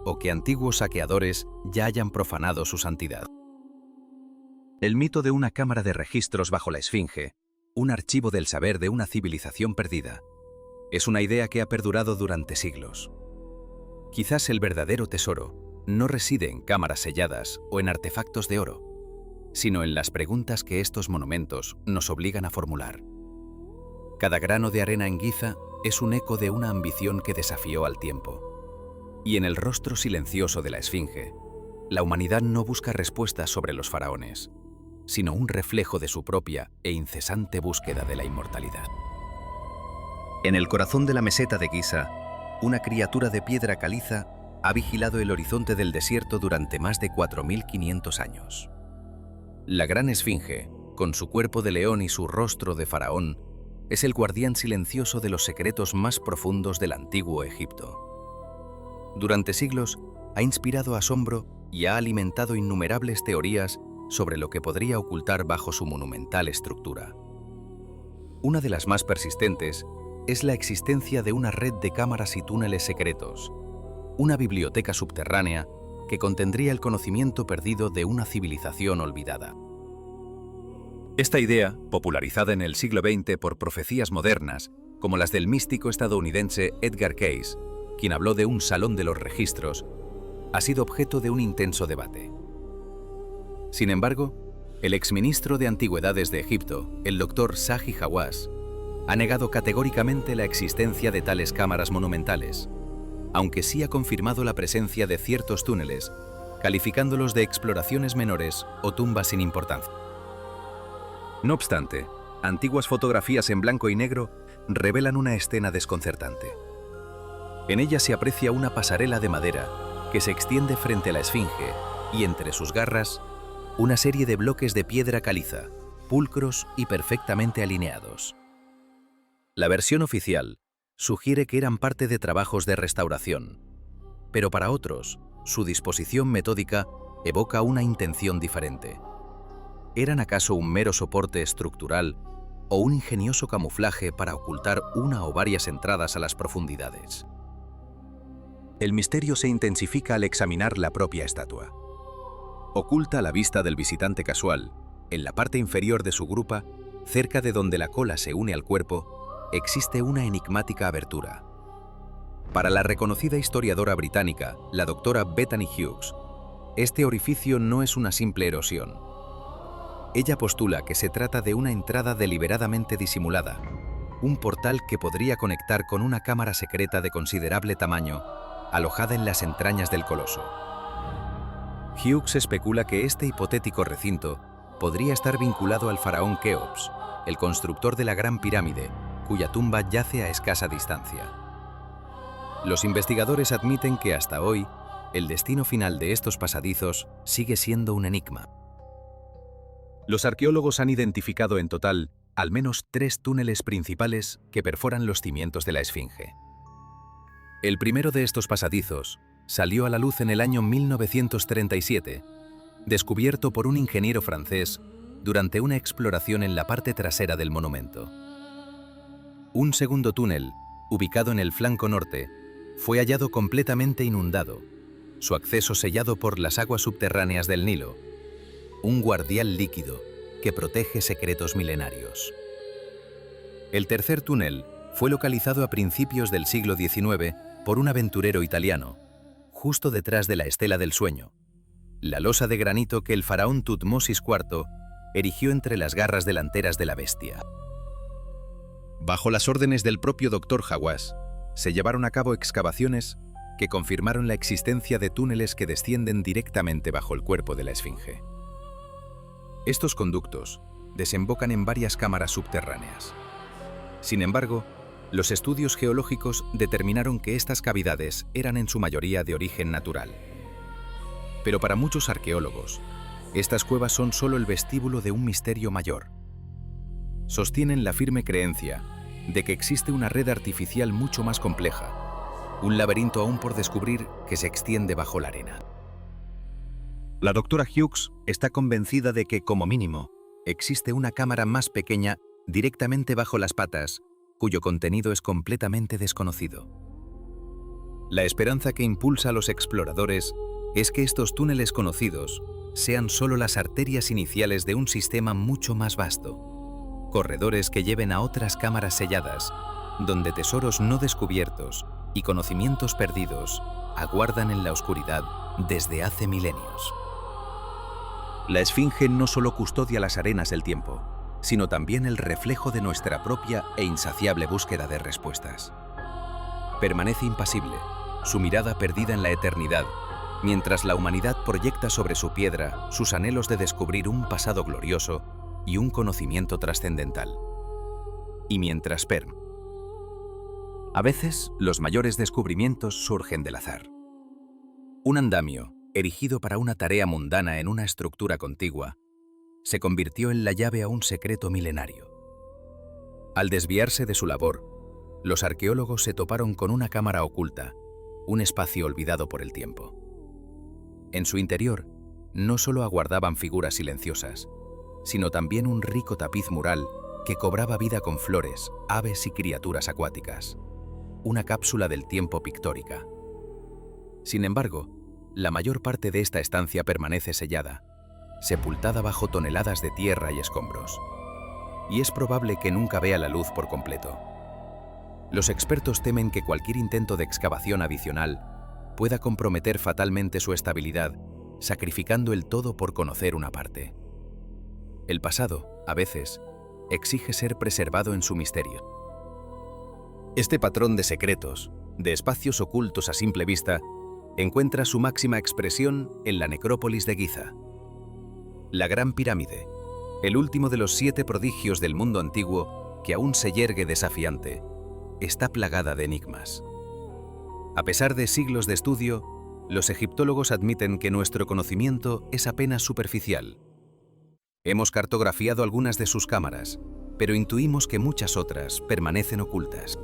o que antiguos saqueadores ya hayan profanado su santidad. El mito de una cámara de registros bajo la Esfinge, un archivo del saber de una civilización perdida, es una idea que ha perdurado durante siglos. Quizás el verdadero tesoro no reside en cámaras selladas o en artefactos de oro, sino en las preguntas que estos monumentos nos obligan a formular. Cada grano de arena en Giza es un eco de una ambición que desafió al tiempo. Y en el rostro silencioso de la Esfinge, la humanidad no busca respuestas sobre los faraones, sino un reflejo de su propia e incesante búsqueda de la inmortalidad. En el corazón de la meseta de Giza, una criatura de piedra caliza ha vigilado el horizonte del desierto durante más de 4.500 años. La gran Esfinge, con su cuerpo de león y su rostro de faraón, es el guardián silencioso de los secretos más profundos del antiguo Egipto. Durante siglos, ha inspirado asombro y ha alimentado innumerables teorías sobre lo que podría ocultar bajo su monumental estructura. Una de las más persistentes es la existencia de una red de cámaras y túneles secretos, una biblioteca subterránea que contendría el conocimiento perdido de una civilización olvidada. Esta idea, popularizada en el siglo XX por profecías modernas, como las del místico estadounidense Edgar Cayce, quien habló de un salón de los registros, ha sido objeto de un intenso debate. Sin embargo, el exministro de Antigüedades de Egipto, el Dr. Zahi Hawass, ha negado categóricamente la existencia de tales cámaras monumentales, aunque sí ha confirmado la presencia de ciertos túneles, calificándolos de exploraciones menores o tumbas sin importancia. No obstante, antiguas fotografías en blanco y negro revelan una escena desconcertante. En ella se aprecia una pasarela de madera que se extiende frente a la Esfinge y entre sus garras una serie de bloques de piedra caliza, pulcros y perfectamente alineados. La versión oficial sugiere que eran parte de trabajos de restauración, pero para otros, su disposición metódica evoca una intención diferente. ¿Eran acaso un mero soporte estructural o un ingenioso camuflaje para ocultar una o varias entradas a las profundidades? El misterio se intensifica al examinar la propia estatua. Oculta a la vista del visitante casual, en la parte inferior de su grupa, cerca de donde la cola se une al cuerpo, existe una enigmática abertura. Para la reconocida historiadora británica, la doctora Bethany Hughes, este orificio no es una simple erosión. Ella postula que se trata de una entrada deliberadamente disimulada, un portal que podría conectar con una cámara secreta de considerable tamaño, alojada en las entrañas del coloso. Hughes especula que este hipotético recinto podría estar vinculado al faraón Keops, el constructor de la Gran Pirámide, cuya tumba yace a escasa distancia. Los investigadores admiten que hasta hoy, el destino final de estos pasadizos sigue siendo un enigma. Los arqueólogos han identificado en total al menos 3 túneles principales que perforan los cimientos de la Esfinge. El primero de estos pasadizos salió a la luz en el año 1937, descubierto por un ingeniero francés durante una exploración en la parte trasera del monumento. Un segundo túnel, ubicado en el flanco norte, fue hallado completamente inundado, su acceso sellado por las aguas subterráneas del Nilo, un guardián líquido que protege secretos milenarios. El tercer túnel fue localizado a principios del siglo XIX por un aventurero italiano, justo detrás de la estela del sueño, la losa de granito que el faraón Tutmosis IV erigió entre las garras delanteras de la bestia. Bajo las órdenes del propio Dr. Hawass, se llevaron a cabo excavaciones que confirmaron la existencia de túneles que descienden directamente bajo el cuerpo de la esfinge. Estos conductos desembocan en varias cámaras subterráneas. Sin embargo, los estudios geológicos determinaron que estas cavidades eran en su mayoría de origen natural. Pero para muchos arqueólogos, estas cuevas son solo el vestíbulo de un misterio mayor. Sostienen la firme creencia de que existe una red artificial mucho más compleja, un laberinto aún por descubrir que se extiende bajo la arena. La doctora Hughes está convencida de que, como mínimo, existe una cámara más pequeña directamente bajo las patas, cuyo contenido es completamente desconocido. La esperanza que impulsa a los exploradores es que estos túneles conocidos sean solo las arterias iniciales de un sistema mucho más vasto, corredores que lleven a otras cámaras selladas, donde tesoros no descubiertos y conocimientos perdidos aguardan en la oscuridad desde hace milenios. La esfinge no solo custodia las arenas del tiempo, sino también el reflejo de nuestra propia e insaciable búsqueda de respuestas. Permanece impasible, su mirada perdida en la eternidad, mientras la humanidad proyecta sobre su piedra sus anhelos de descubrir un pasado glorioso y un conocimiento trascendental. Y mientras a veces, los mayores descubrimientos surgen del azar. Un andamio, erigido para una tarea mundana en una estructura contigua, se convirtió en la llave a un secreto milenario. Al desviarse de su labor, los arqueólogos se toparon con una cámara oculta, un espacio olvidado por el tiempo. En su interior, no solo aguardaban figuras silenciosas, sino también un rico tapiz mural que cobraba vida con flores, aves y criaturas acuáticas. Una cápsula del tiempo pictórica. Sin embargo, la mayor parte de esta estancia permanece sellada, sepultada bajo toneladas de tierra y escombros. Y es probable que nunca vea la luz por completo. Los expertos temen que cualquier intento de excavación adicional pueda comprometer fatalmente su estabilidad, sacrificando el todo por conocer una parte. El pasado, a veces, exige ser preservado en su misterio. Este patrón de secretos, de espacios ocultos a simple vista, encuentra su máxima expresión en la necrópolis de Giza. La Gran Pirámide, el último de los 7 prodigios del mundo antiguo que aún se yergue desafiante, está plagada de enigmas. A pesar de siglos de estudio, los egiptólogos admiten que nuestro conocimiento es apenas superficial. Hemos cartografiado algunas de sus cámaras, pero intuimos que muchas otras permanecen ocultas.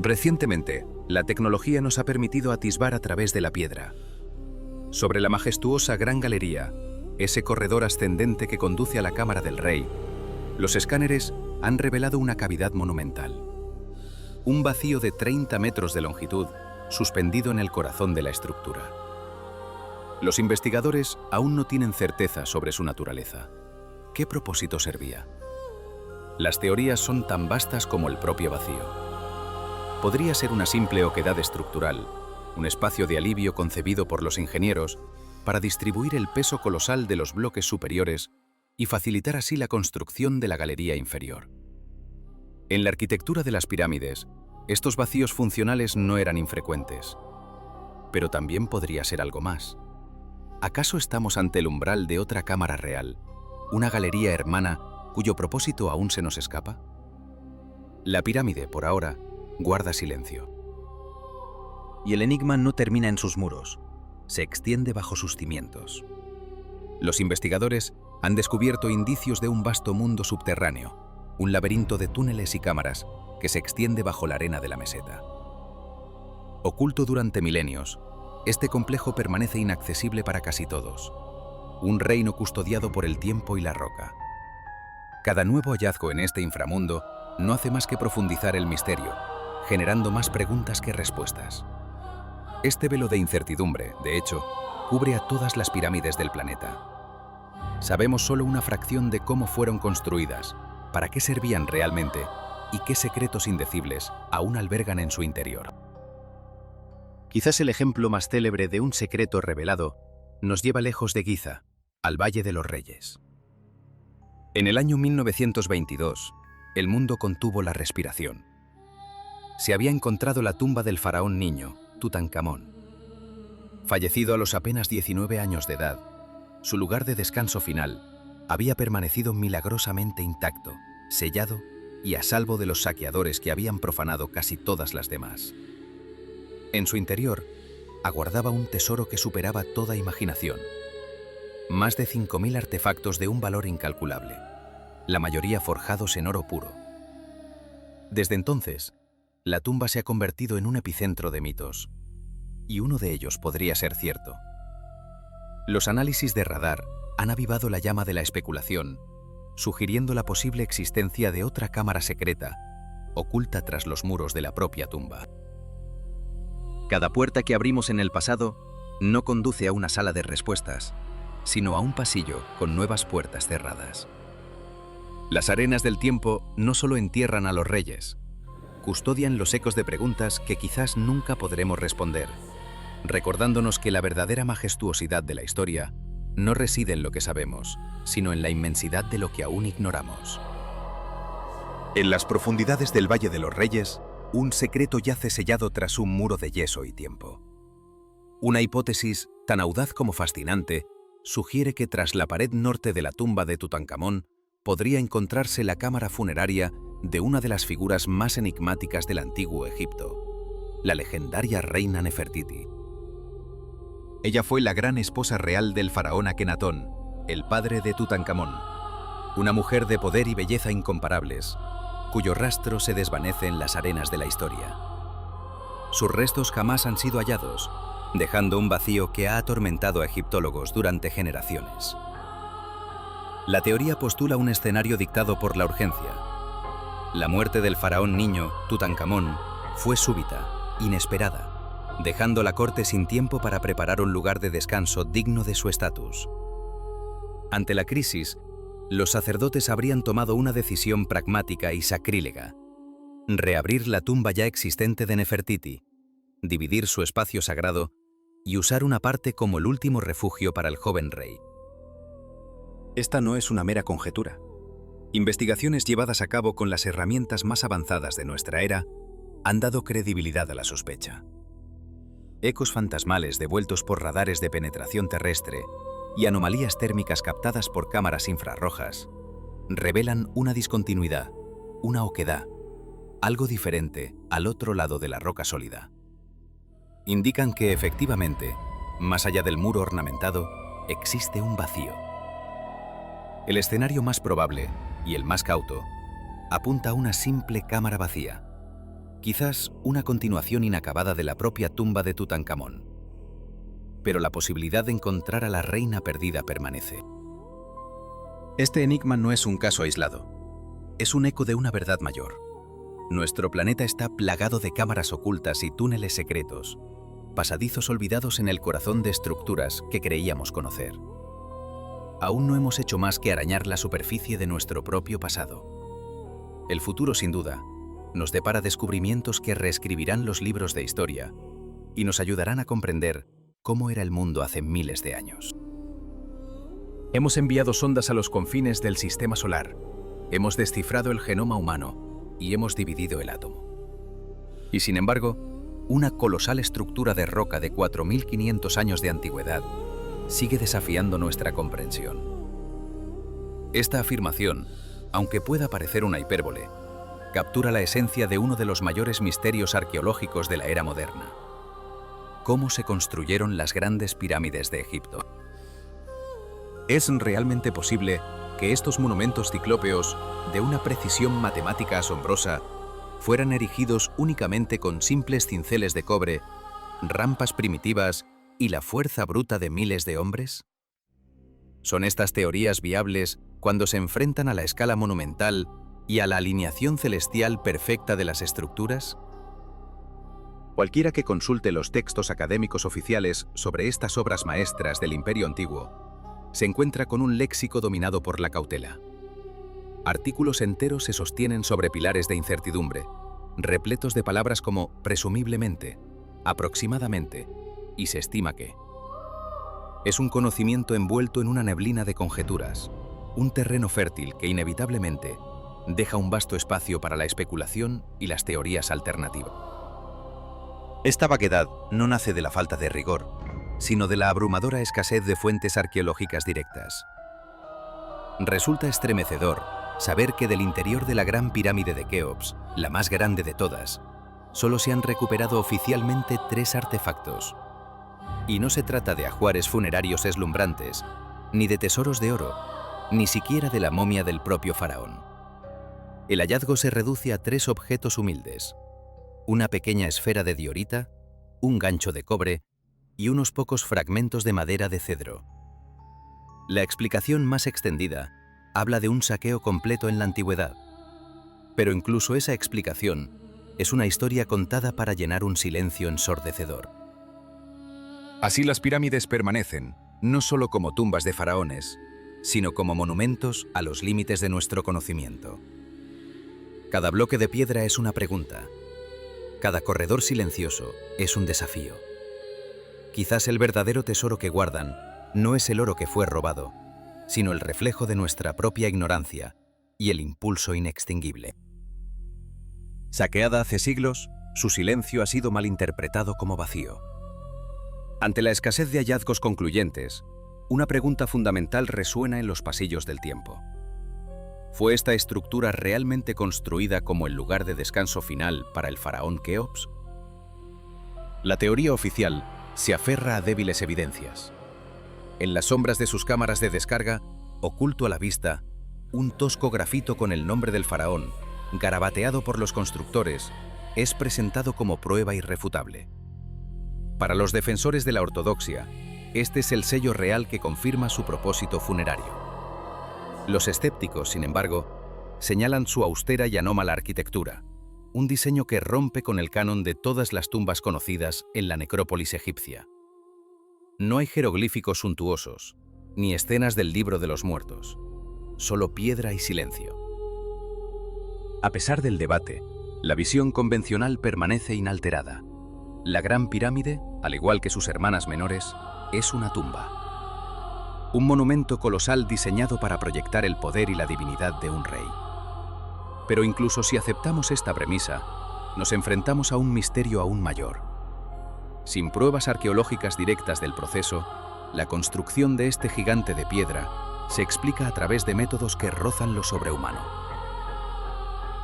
Recientemente, la tecnología nos ha permitido atisbar a través de la piedra. Sobre la majestuosa Gran Galería, ese corredor ascendente que conduce a la Cámara del Rey, los escáneres han revelado una cavidad monumental. Un vacío de 30 metros de longitud, suspendido en el corazón de la estructura. Los investigadores aún no tienen certeza sobre su naturaleza. ¿Qué propósito servía? Las teorías son tan vastas como el propio vacío. Podría ser una simple oquedad estructural, un espacio de alivio concebido por los ingenieros para distribuir el peso colosal de los bloques superiores y facilitar así la construcción de la galería inferior. En la arquitectura de las pirámides, estos vacíos funcionales no eran infrecuentes. Pero también podría ser algo más. ¿Acaso estamos ante el umbral de otra cámara real, una galería hermana cuyo propósito aún se nos escapa? La pirámide, por ahora, guarda silencio. Y el enigma no termina en sus muros, se extiende bajo sus cimientos. Los investigadores han descubierto indicios de un vasto mundo subterráneo, un laberinto de túneles y cámaras que se extiende bajo la arena de la meseta. Oculto durante milenios, este complejo permanece inaccesible para casi todos, un reino custodiado por el tiempo y la roca. Cada nuevo hallazgo en este inframundo no hace más que profundizar el misterio, generando más preguntas que respuestas. Este velo de incertidumbre, de hecho, cubre a todas las pirámides del planeta. Sabemos solo una fracción de cómo fueron construidas, para qué servían realmente y qué secretos indecibles aún albergan en su interior. Quizás el ejemplo más célebre de un secreto revelado nos lleva lejos de Giza, al Valle de los Reyes. En el año 1922, el mundo contuvo la respiración. Se había encontrado la tumba del faraón niño, Tutankamón. Fallecido a los apenas 19 años de edad, su lugar de descanso final había permanecido milagrosamente intacto, sellado y a salvo de los saqueadores que habían profanado casi todas las demás. En su interior, aguardaba un tesoro que superaba toda imaginación. Más de 5.000 artefactos de un valor incalculable, la mayoría forjados en oro puro. Desde entonces, la tumba se ha convertido en un epicentro de mitos, y uno de ellos podría ser cierto. Los análisis de radar han avivado la llama de la especulación, sugiriendo la posible existencia de otra cámara secreta, oculta tras los muros de la propia tumba. Cada puerta que abrimos en el pasado no conduce a una sala de respuestas, sino a un pasillo con nuevas puertas cerradas. Las arenas del tiempo no solo entierran a los reyes, custodian los ecos de preguntas que quizás nunca podremos responder, recordándonos que la verdadera majestuosidad de la historia no reside en lo que sabemos, sino en la inmensidad de lo que aún ignoramos. En las profundidades del Valle de los Reyes, un secreto yace sellado tras un muro de yeso y tiempo. Una hipótesis tan audaz como fascinante sugiere que tras la pared norte de la tumba de Tutankamón podría encontrarse la cámara funeraria de una de las figuras más enigmáticas del antiguo Egipto, la legendaria reina Nefertiti. Ella fue la gran esposa real del faraón Akenatón, el padre de Tutankamón, una mujer de poder y belleza incomparables, cuyo rastro se desvanece en las arenas de la historia. Sus restos jamás han sido hallados, dejando un vacío que ha atormentado a egiptólogos durante generaciones. La teoría postula un escenario dictado por la urgencia. La muerte del faraón niño, Tutankamón, fue súbita, inesperada, dejando la corte sin tiempo para preparar un lugar de descanso digno de su estatus. Ante la crisis, los sacerdotes habrían tomado una decisión pragmática y sacrílega: reabrir la tumba ya existente de Nefertiti, dividir su espacio sagrado y usar una parte como el último refugio para el joven rey. Esta no es una mera conjetura. Investigaciones llevadas a cabo con las herramientas más avanzadas de nuestra era han dado credibilidad a la sospecha. Ecos fantasmales devueltos por radares de penetración terrestre y anomalías térmicas captadas por cámaras infrarrojas revelan una discontinuidad, una oquedad, algo diferente al otro lado de la roca sólida. Indican que, efectivamente, más allá del muro ornamentado, existe un vacío. El escenario más probable, y el más cauto, apunta a una simple cámara vacía, quizás una continuación inacabada de la propia tumba de Tutankamón. Pero la posibilidad de encontrar a la reina perdida permanece. Este enigma no es un caso aislado, es un eco de una verdad mayor. Nuestro planeta está plagado de cámaras ocultas y túneles secretos, pasadizos olvidados en el corazón de estructuras que creíamos conocer. Aún no hemos hecho más que arañar la superficie de nuestro propio pasado. El futuro, sin duda, nos depara descubrimientos que reescribirán los libros de historia y nos ayudarán a comprender cómo era el mundo hace miles de años. Hemos enviado sondas a los confines del sistema solar, hemos descifrado el genoma humano y hemos dividido el átomo. Y sin embargo, una colosal estructura de roca de 4.500 años de antigüedad sigue desafiando nuestra comprensión. Esta afirmación, aunque pueda parecer una hipérbole, captura la esencia de uno de los mayores misterios arqueológicos de la era moderna: cómo se construyeron las grandes pirámides de Egipto. ¿Es realmente posible que estos monumentos ciclópeos, de una precisión matemática asombrosa, fueran erigidos únicamente con simples cinceles de cobre, rampas primitivas y la fuerza bruta de miles de hombres? ¿Son estas teorías viables cuando se enfrentan a la escala monumental y a la alineación celestial perfecta de las estructuras? Cualquiera que consulte los textos académicos oficiales sobre estas obras maestras del Imperio Antiguo se encuentra con un léxico dominado por la cautela. Artículos enteros se sostienen sobre pilares de incertidumbre, repletos de palabras como presumiblemente, aproximadamente, y se estima que es un conocimiento envuelto en una neblina de conjeturas, un terreno fértil que inevitablemente deja un vasto espacio para la especulación y las teorías alternativas. Esta vaguedad no nace de la falta de rigor, sino de la abrumadora escasez de fuentes arqueológicas directas. Resulta estremecedor saber que del interior de la Gran Pirámide de Keops, la más grande de todas, solo se han recuperado oficialmente 3 artefactos. Y no se trata de ajuares funerarios deslumbrantes, ni de tesoros de oro, ni siquiera de la momia del propio faraón. El hallazgo se reduce a 3 objetos humildes: una pequeña esfera de diorita, un gancho de cobre y unos pocos fragmentos de madera de cedro. La explicación más extendida habla de un saqueo completo en la antigüedad, pero incluso esa explicación es una historia contada para llenar un silencio ensordecedor. Así las pirámides permanecen, no solo como tumbas de faraones, sino como monumentos a los límites de nuestro conocimiento. Cada bloque de piedra es una pregunta. Cada corredor silencioso es un desafío. Quizás el verdadero tesoro que guardan no es el oro que fue robado, sino el reflejo de nuestra propia ignorancia y el impulso inextinguible. Saqueada hace siglos, su silencio ha sido malinterpretado como vacío. Ante la escasez de hallazgos concluyentes, una pregunta fundamental resuena en los pasillos del tiempo. ¿Fue esta estructura realmente construida como el lugar de descanso final para el faraón Keops? La teoría oficial se aferra a débiles evidencias. En las sombras de sus cámaras de descarga, oculto a la vista, un tosco grafito con el nombre del faraón, garabateado por los constructores, es presentado como prueba irrefutable. Para los defensores de la ortodoxia, este es el sello real que confirma su propósito funerario. Los escépticos, sin embargo, señalan su austera y anómala arquitectura, un diseño que rompe con el canon de todas las tumbas conocidas en la necrópolis egipcia. No hay jeroglíficos suntuosos, ni escenas del libro de los muertos, solo piedra y silencio. A pesar del debate, la visión convencional permanece inalterada. La Gran Pirámide, al igual que sus hermanas menores, es una tumba. Un monumento colosal diseñado para proyectar el poder y la divinidad de un rey. Pero incluso si aceptamos esta premisa, nos enfrentamos a un misterio aún mayor. Sin pruebas arqueológicas directas del proceso, la construcción de este gigante de piedra se explica a través de métodos que rozan lo sobrehumano.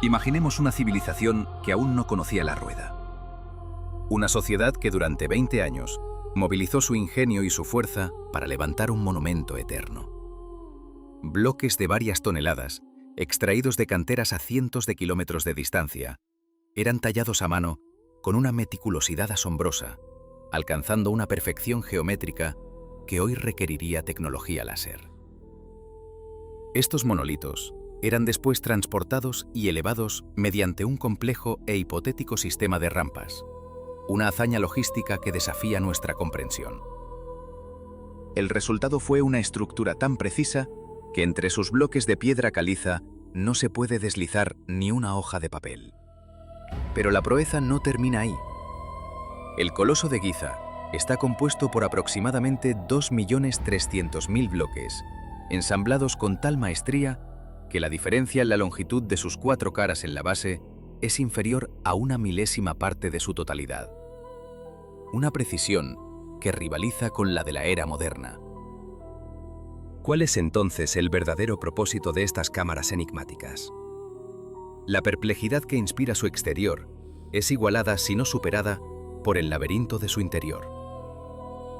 Imaginemos una civilización que aún no conocía la rueda. Una sociedad que durante 20 años movilizó su ingenio y su fuerza para levantar un monumento eterno. Bloques de varias toneladas, extraídos de canteras a cientos de kilómetros de distancia, eran tallados a mano con una meticulosidad asombrosa, alcanzando una perfección geométrica que hoy requeriría tecnología láser. Estos monolitos eran después transportados y elevados mediante un complejo e hipotético sistema de rampas, una hazaña logística que desafía nuestra comprensión. El resultado fue una estructura tan precisa que entre sus bloques de piedra caliza no se puede deslizar ni una hoja de papel. Pero la proeza no termina ahí. El coloso de Giza está compuesto por aproximadamente 2.300.000 bloques, ensamblados con tal maestría que la diferencia en la longitud de sus 4 caras en la base es inferior a una milésima parte de su totalidad. Una precisión que rivaliza con la de la era moderna. ¿Cuál es entonces el verdadero propósito de estas cámaras enigmáticas? La perplejidad que inspira su exterior es igualada, si no superada, por el laberinto de su interior.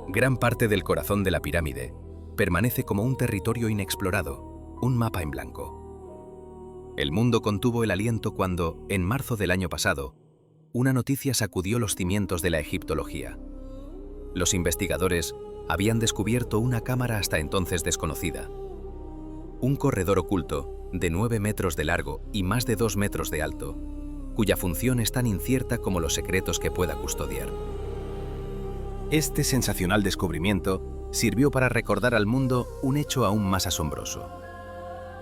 Gran parte del corazón de la pirámide permanece como un territorio inexplorado, un mapa en blanco. El mundo contuvo el aliento cuando, en marzo del año pasado, una noticia sacudió los cimientos de la egiptología. Los investigadores habían descubierto una cámara hasta entonces desconocida. Un corredor oculto, de 9 metros de largo y más de 2 metros de alto, cuya función es tan incierta como los secretos que pueda custodiar. Este sensacional descubrimiento sirvió para recordar al mundo un hecho aún más asombroso.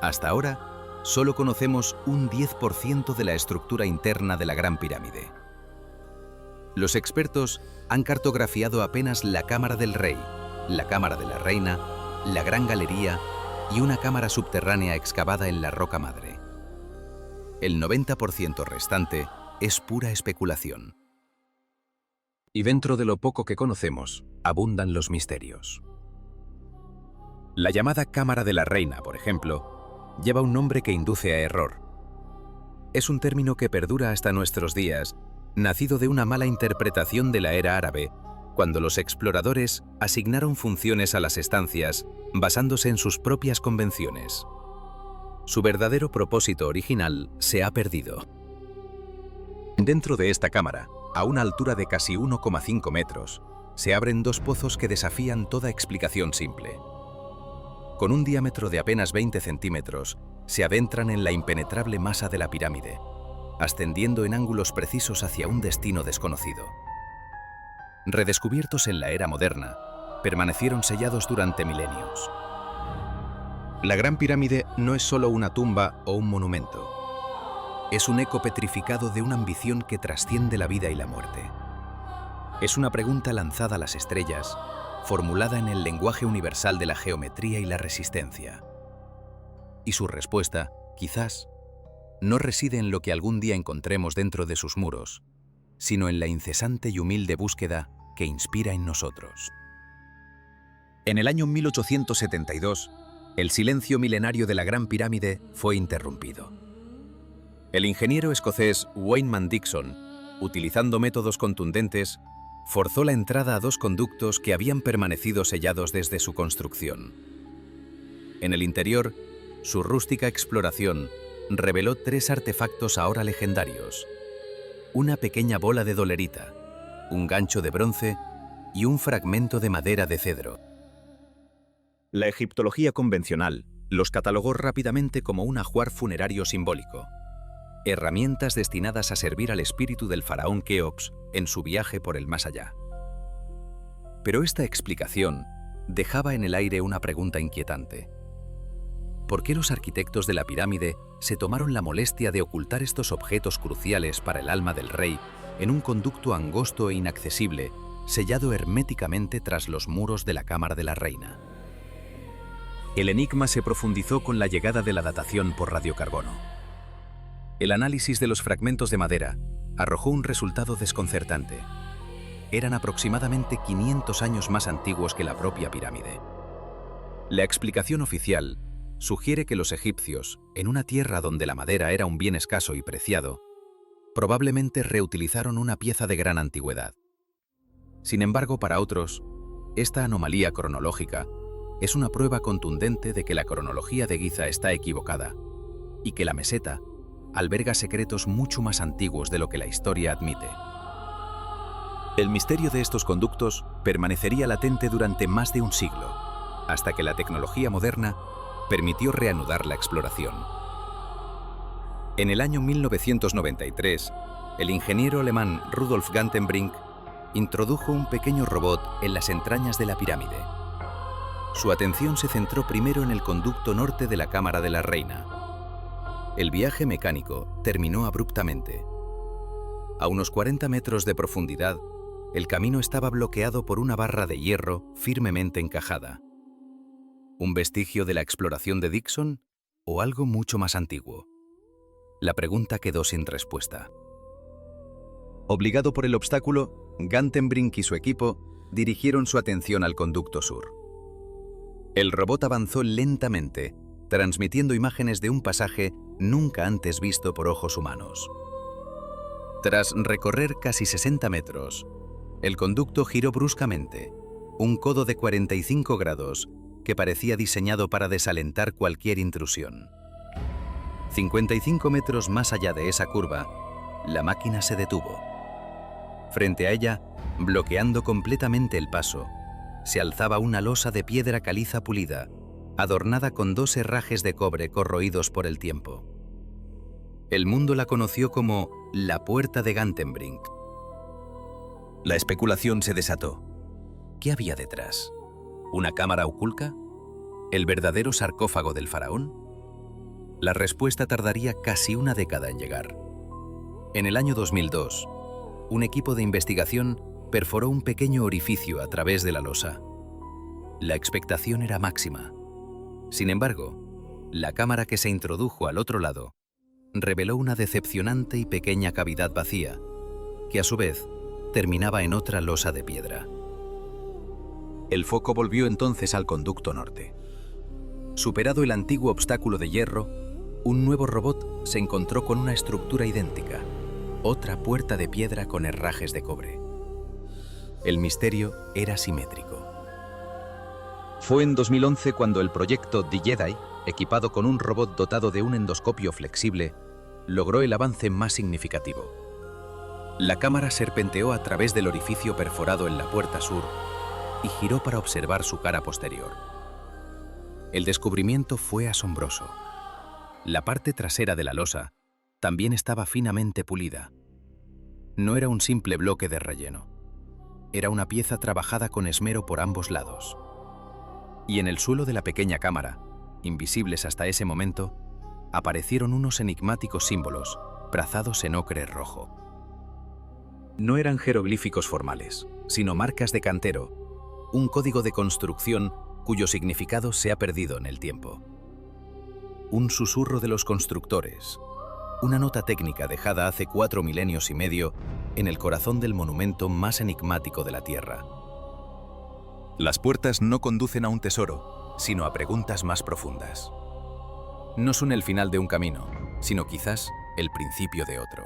Hasta ahora, solo conocemos un 10% de la estructura interna de la Gran Pirámide. Los expertos han cartografiado apenas la cámara del rey, la cámara de la reina, la gran galería y una cámara subterránea excavada en la roca madre. El 90% restante es pura especulación. Y dentro de lo poco que conocemos, abundan los misterios. La llamada Cámara de la Reina, por ejemplo, lleva un nombre que induce a error. Es un término que perdura hasta nuestros días, nacido de una mala interpretación de la era árabe, cuando los exploradores asignaron funciones a las estancias basándose en sus propias convenciones. Su verdadero propósito original se ha perdido. Dentro de esta cámara, a una altura de casi 1,5 metros, se abren dos pozos que desafían toda explicación simple. Con un diámetro de apenas 20 centímetros, se adentran en la impenetrable masa de la pirámide, ascendiendo en ángulos precisos hacia un destino desconocido. Redescubiertos en la era moderna, permanecieron sellados durante milenios. La Gran Pirámide no es solo una tumba o un monumento. Es un eco petrificado de una ambición que trasciende la vida y la muerte. Es una pregunta lanzada a las estrellas, formulada en el lenguaje universal de la geometría y la resistencia. Y su respuesta, quizás, no reside en lo que algún día encontremos dentro de sus muros, sino en la incesante y humilde búsqueda que inspira en nosotros. En el año 1872, el silencio milenario de la Gran Pirámide fue interrumpido. El ingeniero escocés Wyman Dixon, utilizando métodos contundentes, forzó la entrada a dos conductos que habían permanecido sellados desde su construcción. En el interior, su rústica exploración reveló tres artefactos ahora legendarios: una pequeña bola de dolerita, un gancho de bronce y un fragmento de madera de cedro. La egiptología convencional los catalogó rápidamente como un ajuar funerario simbólico, herramientas destinadas a servir al espíritu del faraón Keops en su viaje por el más allá. Pero esta explicación dejaba en el aire una pregunta inquietante. ¿Por qué los arquitectos de la pirámide se tomaron la molestia de ocultar estos objetos cruciales para el alma del rey en un conducto angosto e inaccesible, sellado herméticamente tras los muros de la cámara de la reina? El enigma se profundizó con la llegada de la datación por radiocarbono. El análisis de los fragmentos de madera arrojó un resultado desconcertante. Eran aproximadamente 500 años más antiguos que la propia pirámide. La explicación oficial sugiere que los egipcios, en una tierra donde la madera era un bien escaso y preciado, probablemente reutilizaron una pieza de gran antigüedad. Sin embargo, para otros, esta anomalía cronológica es una prueba contundente de que la cronología de Giza está equivocada y que la meseta alberga secretos mucho más antiguos de lo que la historia admite. El misterio de estos conductos permanecería latente durante más de un siglo, hasta que la tecnología moderna permitió reanudar la exploración. En el año 1993, el ingeniero alemán Rudolf Gantenbrink introdujo un pequeño robot en las entrañas de la pirámide. Su atención se centró primero en el conducto norte de la cámara de la reina. El viaje mecánico terminó abruptamente. A unos 40 metros de profundidad, el camino estaba bloqueado por una barra de hierro firmemente encajada. ¿Un vestigio de la exploración de Dixon o algo mucho más antiguo? La pregunta quedó sin respuesta. Obligado por el obstáculo, Gantenbrink y su equipo dirigieron su atención al conducto sur. El robot avanzó lentamente, transmitiendo imágenes de un pasaje nunca antes visto por ojos humanos. Tras recorrer casi 60 metros, el conducto giró bruscamente, un codo de 45 grados que parecía diseñado para desalentar cualquier intrusión. 55 metros más allá de esa curva, la máquina se detuvo. Frente a ella, bloqueando completamente el paso, se alzaba una losa de piedra caliza pulida, adornada con 2 herrajes de cobre corroídos por el tiempo. El mundo la conoció como la Puerta de Gantenbrink. La especulación se desató. ¿Qué había detrás? ¿Una cámara oculta? ¿El verdadero sarcófago del faraón? La respuesta tardaría casi una década en llegar. En el año 2002, un equipo de investigación perforó un pequeño orificio a través de la losa. La expectación era máxima. Sin embargo, la cámara que se introdujo al otro lado reveló una decepcionante y pequeña cavidad vacía, que a su vez terminaba en otra losa de piedra. El foco volvió entonces al conducto norte. Superado el antiguo obstáculo de hierro, un nuevo robot se encontró con una estructura idéntica, otra puerta de piedra con herrajes de cobre. El misterio era simétrico. Fue en 2011 cuando el proyecto The Jedi, equipado con un robot dotado de un endoscopio flexible, logró el avance más significativo. La cámara serpenteó a través del orificio perforado en la puerta sur y giró para observar su cara posterior. El descubrimiento fue asombroso. La parte trasera de la losa también estaba finamente pulida. No era un simple bloque de relleno. Era una pieza trabajada con esmero por ambos lados. Y en el suelo de la pequeña cámara, invisibles hasta ese momento, aparecieron unos enigmáticos símbolos, trazados en ocre rojo. No eran jeroglíficos formales, sino marcas de cantero, un código de construcción cuyo significado se ha perdido en el tiempo. Un susurro de los constructores, una nota técnica dejada hace 4 milenios y medio en el corazón del monumento más enigmático de la Tierra. Las puertas no conducen a un tesoro, sino a preguntas más profundas. No son el final de un camino, sino quizás el principio de otro.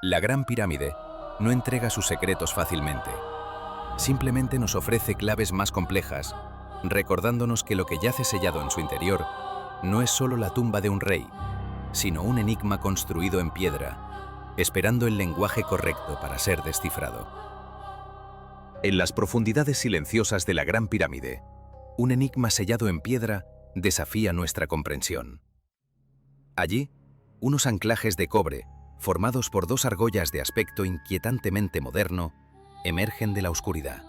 La Gran Pirámide no entrega sus secretos fácilmente. Simplemente nos ofrece claves más complejas, recordándonos que lo que yace sellado en su interior no es solo la tumba de un rey, sino un enigma construido en piedra, esperando el lenguaje correcto para ser descifrado. En las profundidades silenciosas de la Gran Pirámide, un enigma sellado en piedra desafía nuestra comprensión. Allí, unos anclajes de cobre, formados por 2 argollas de aspecto inquietantemente moderno, emergen de la oscuridad.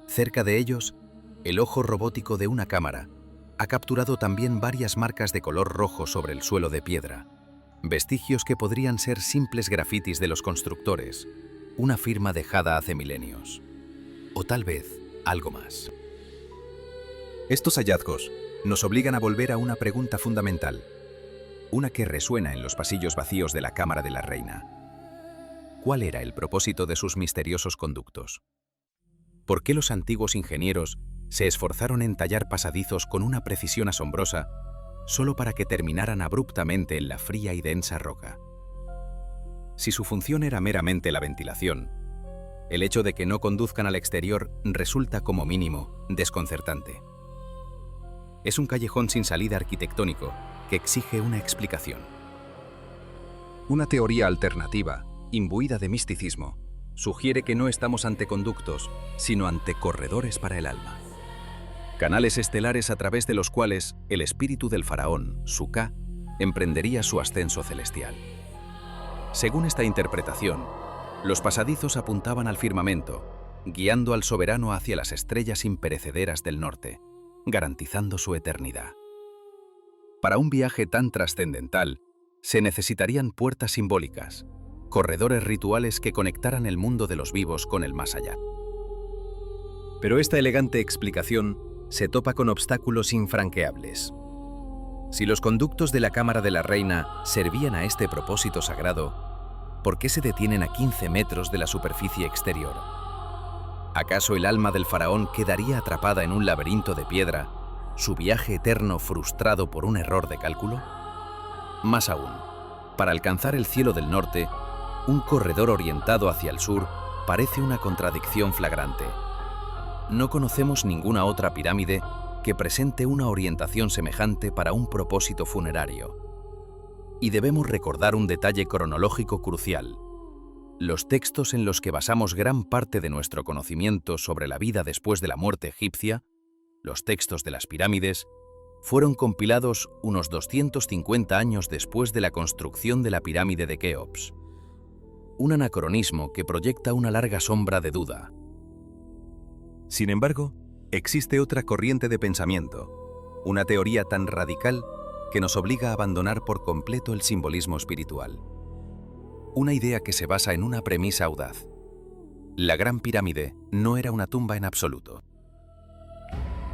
Cerca de ellos, el ojo robótico de una cámara ha capturado también varias marcas de color rojo sobre el suelo de piedra, vestigios que podrían ser simples grafitis de los constructores, una firma dejada hace milenios. O tal vez algo más. Estos hallazgos nos obligan a volver a una pregunta fundamental, una que resuena en los pasillos vacíos de la Cámara de la Reina. ¿Cuál era el propósito de sus misteriosos conductos? ¿Por qué los antiguos ingenieros se esforzaron en tallar pasadizos con una precisión asombrosa solo para que terminaran abruptamente en la fría y densa roca? Si su función era meramente la ventilación, el hecho de que no conduzcan al exterior resulta como mínimo desconcertante. Es un callejón sin salida arquitectónico que exige una explicación. Una teoría alternativa, imbuida de misticismo, sugiere que no estamos ante conductos, sino ante corredores para el alma. Canales estelares a través de los cuales el espíritu del faraón, Suka, emprendería su ascenso celestial. Según esta interpretación, los pasadizos apuntaban al firmamento, guiando al soberano hacia las estrellas imperecederas del norte, garantizando su eternidad. Para un viaje tan trascendental, se necesitarían puertas simbólicas, corredores rituales que conectaran el mundo de los vivos con el más allá. Pero esta elegante explicación se topa con obstáculos infranqueables. Si los conductos de la Cámara de la Reina servían a este propósito sagrado, ¿por qué se detienen a 15 metros de la superficie exterior? ¿Acaso el alma del faraón quedaría atrapada en un laberinto de piedra, su viaje eterno frustrado por un error de cálculo? Más aún, para alcanzar el cielo del norte, un corredor orientado hacia el sur parece una contradicción flagrante. No conocemos ninguna otra pirámide que presente una orientación semejante para un propósito funerario. Y debemos recordar un detalle cronológico crucial. Los textos en los que basamos gran parte de nuestro conocimiento sobre la vida después de la muerte egipcia, los textos de las pirámides, fueron compilados unos 250 años después de la construcción de la pirámide de Keops. Un anacronismo que proyecta una larga sombra de duda. Sin embargo, existe otra corriente de pensamiento, una teoría tan radical que nos obliga a abandonar por completo el simbolismo espiritual. Una idea que se basa en una premisa audaz. La Gran Pirámide no era una tumba en absoluto.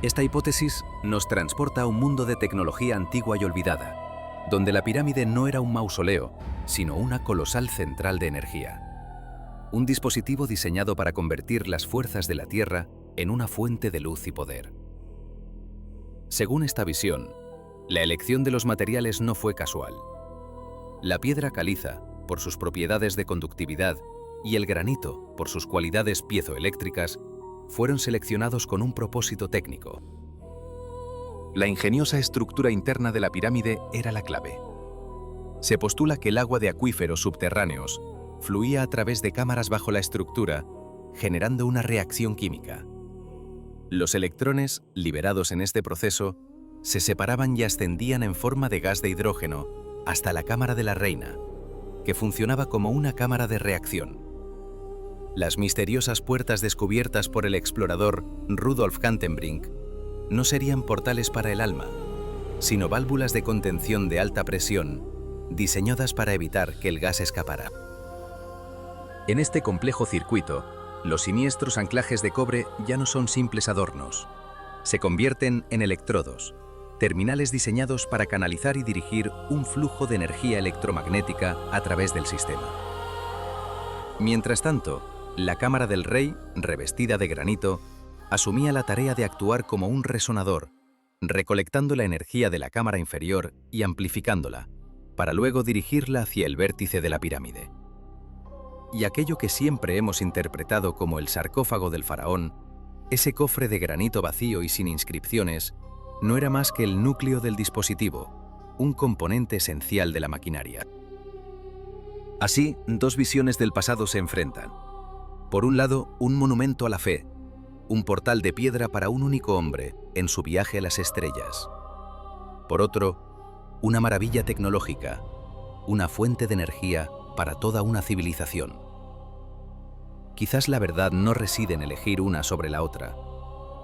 Esta hipótesis nos transporta a un mundo de tecnología antigua y olvidada, donde la pirámide no era un mausoleo, sino una colosal central de energía. Un dispositivo diseñado para convertir las fuerzas de la Tierra en una fuente de luz y poder. Según esta visión, la elección de los materiales no fue casual. La piedra caliza, por sus propiedades de conductividad, y el granito, por sus cualidades piezoeléctricas, fueron seleccionados con un propósito técnico. La ingeniosa estructura interna de la pirámide era la clave. Se postula que el agua de acuíferos subterráneos fluía a través de cámaras bajo la estructura, generando una reacción química. Los electrones, liberados en este proceso, se separaban y ascendían en forma de gas de hidrógeno hasta la cámara de la reina, que funcionaba como una cámara de reacción. Las misteriosas puertas descubiertas por el explorador Rudolf Gantenbrink no serían portales para el alma, sino válvulas de contención de alta presión diseñadas para evitar que el gas escapara. En este complejo circuito, los siniestros anclajes de cobre ya no son simples adornos. Se convierten en electrodos, terminales diseñados para canalizar y dirigir un flujo de energía electromagnética a través del sistema. Mientras tanto, la cámara del rey, revestida de granito, asumía la tarea de actuar como un resonador, recolectando la energía de la cámara inferior y amplificándola, para luego dirigirla hacia el vértice de la pirámide. Y aquello que siempre hemos interpretado como el sarcófago del faraón, ese cofre de granito vacío y sin inscripciones, no era más que el núcleo del dispositivo, un componente esencial de la maquinaria. Así, dos visiones del pasado se enfrentan. Por un lado, un monumento a la fe, un portal de piedra para un único hombre en su viaje a las estrellas. Por otro, una maravilla tecnológica, una fuente de energía para toda una civilización. Quizás la verdad no reside en elegir una sobre la otra,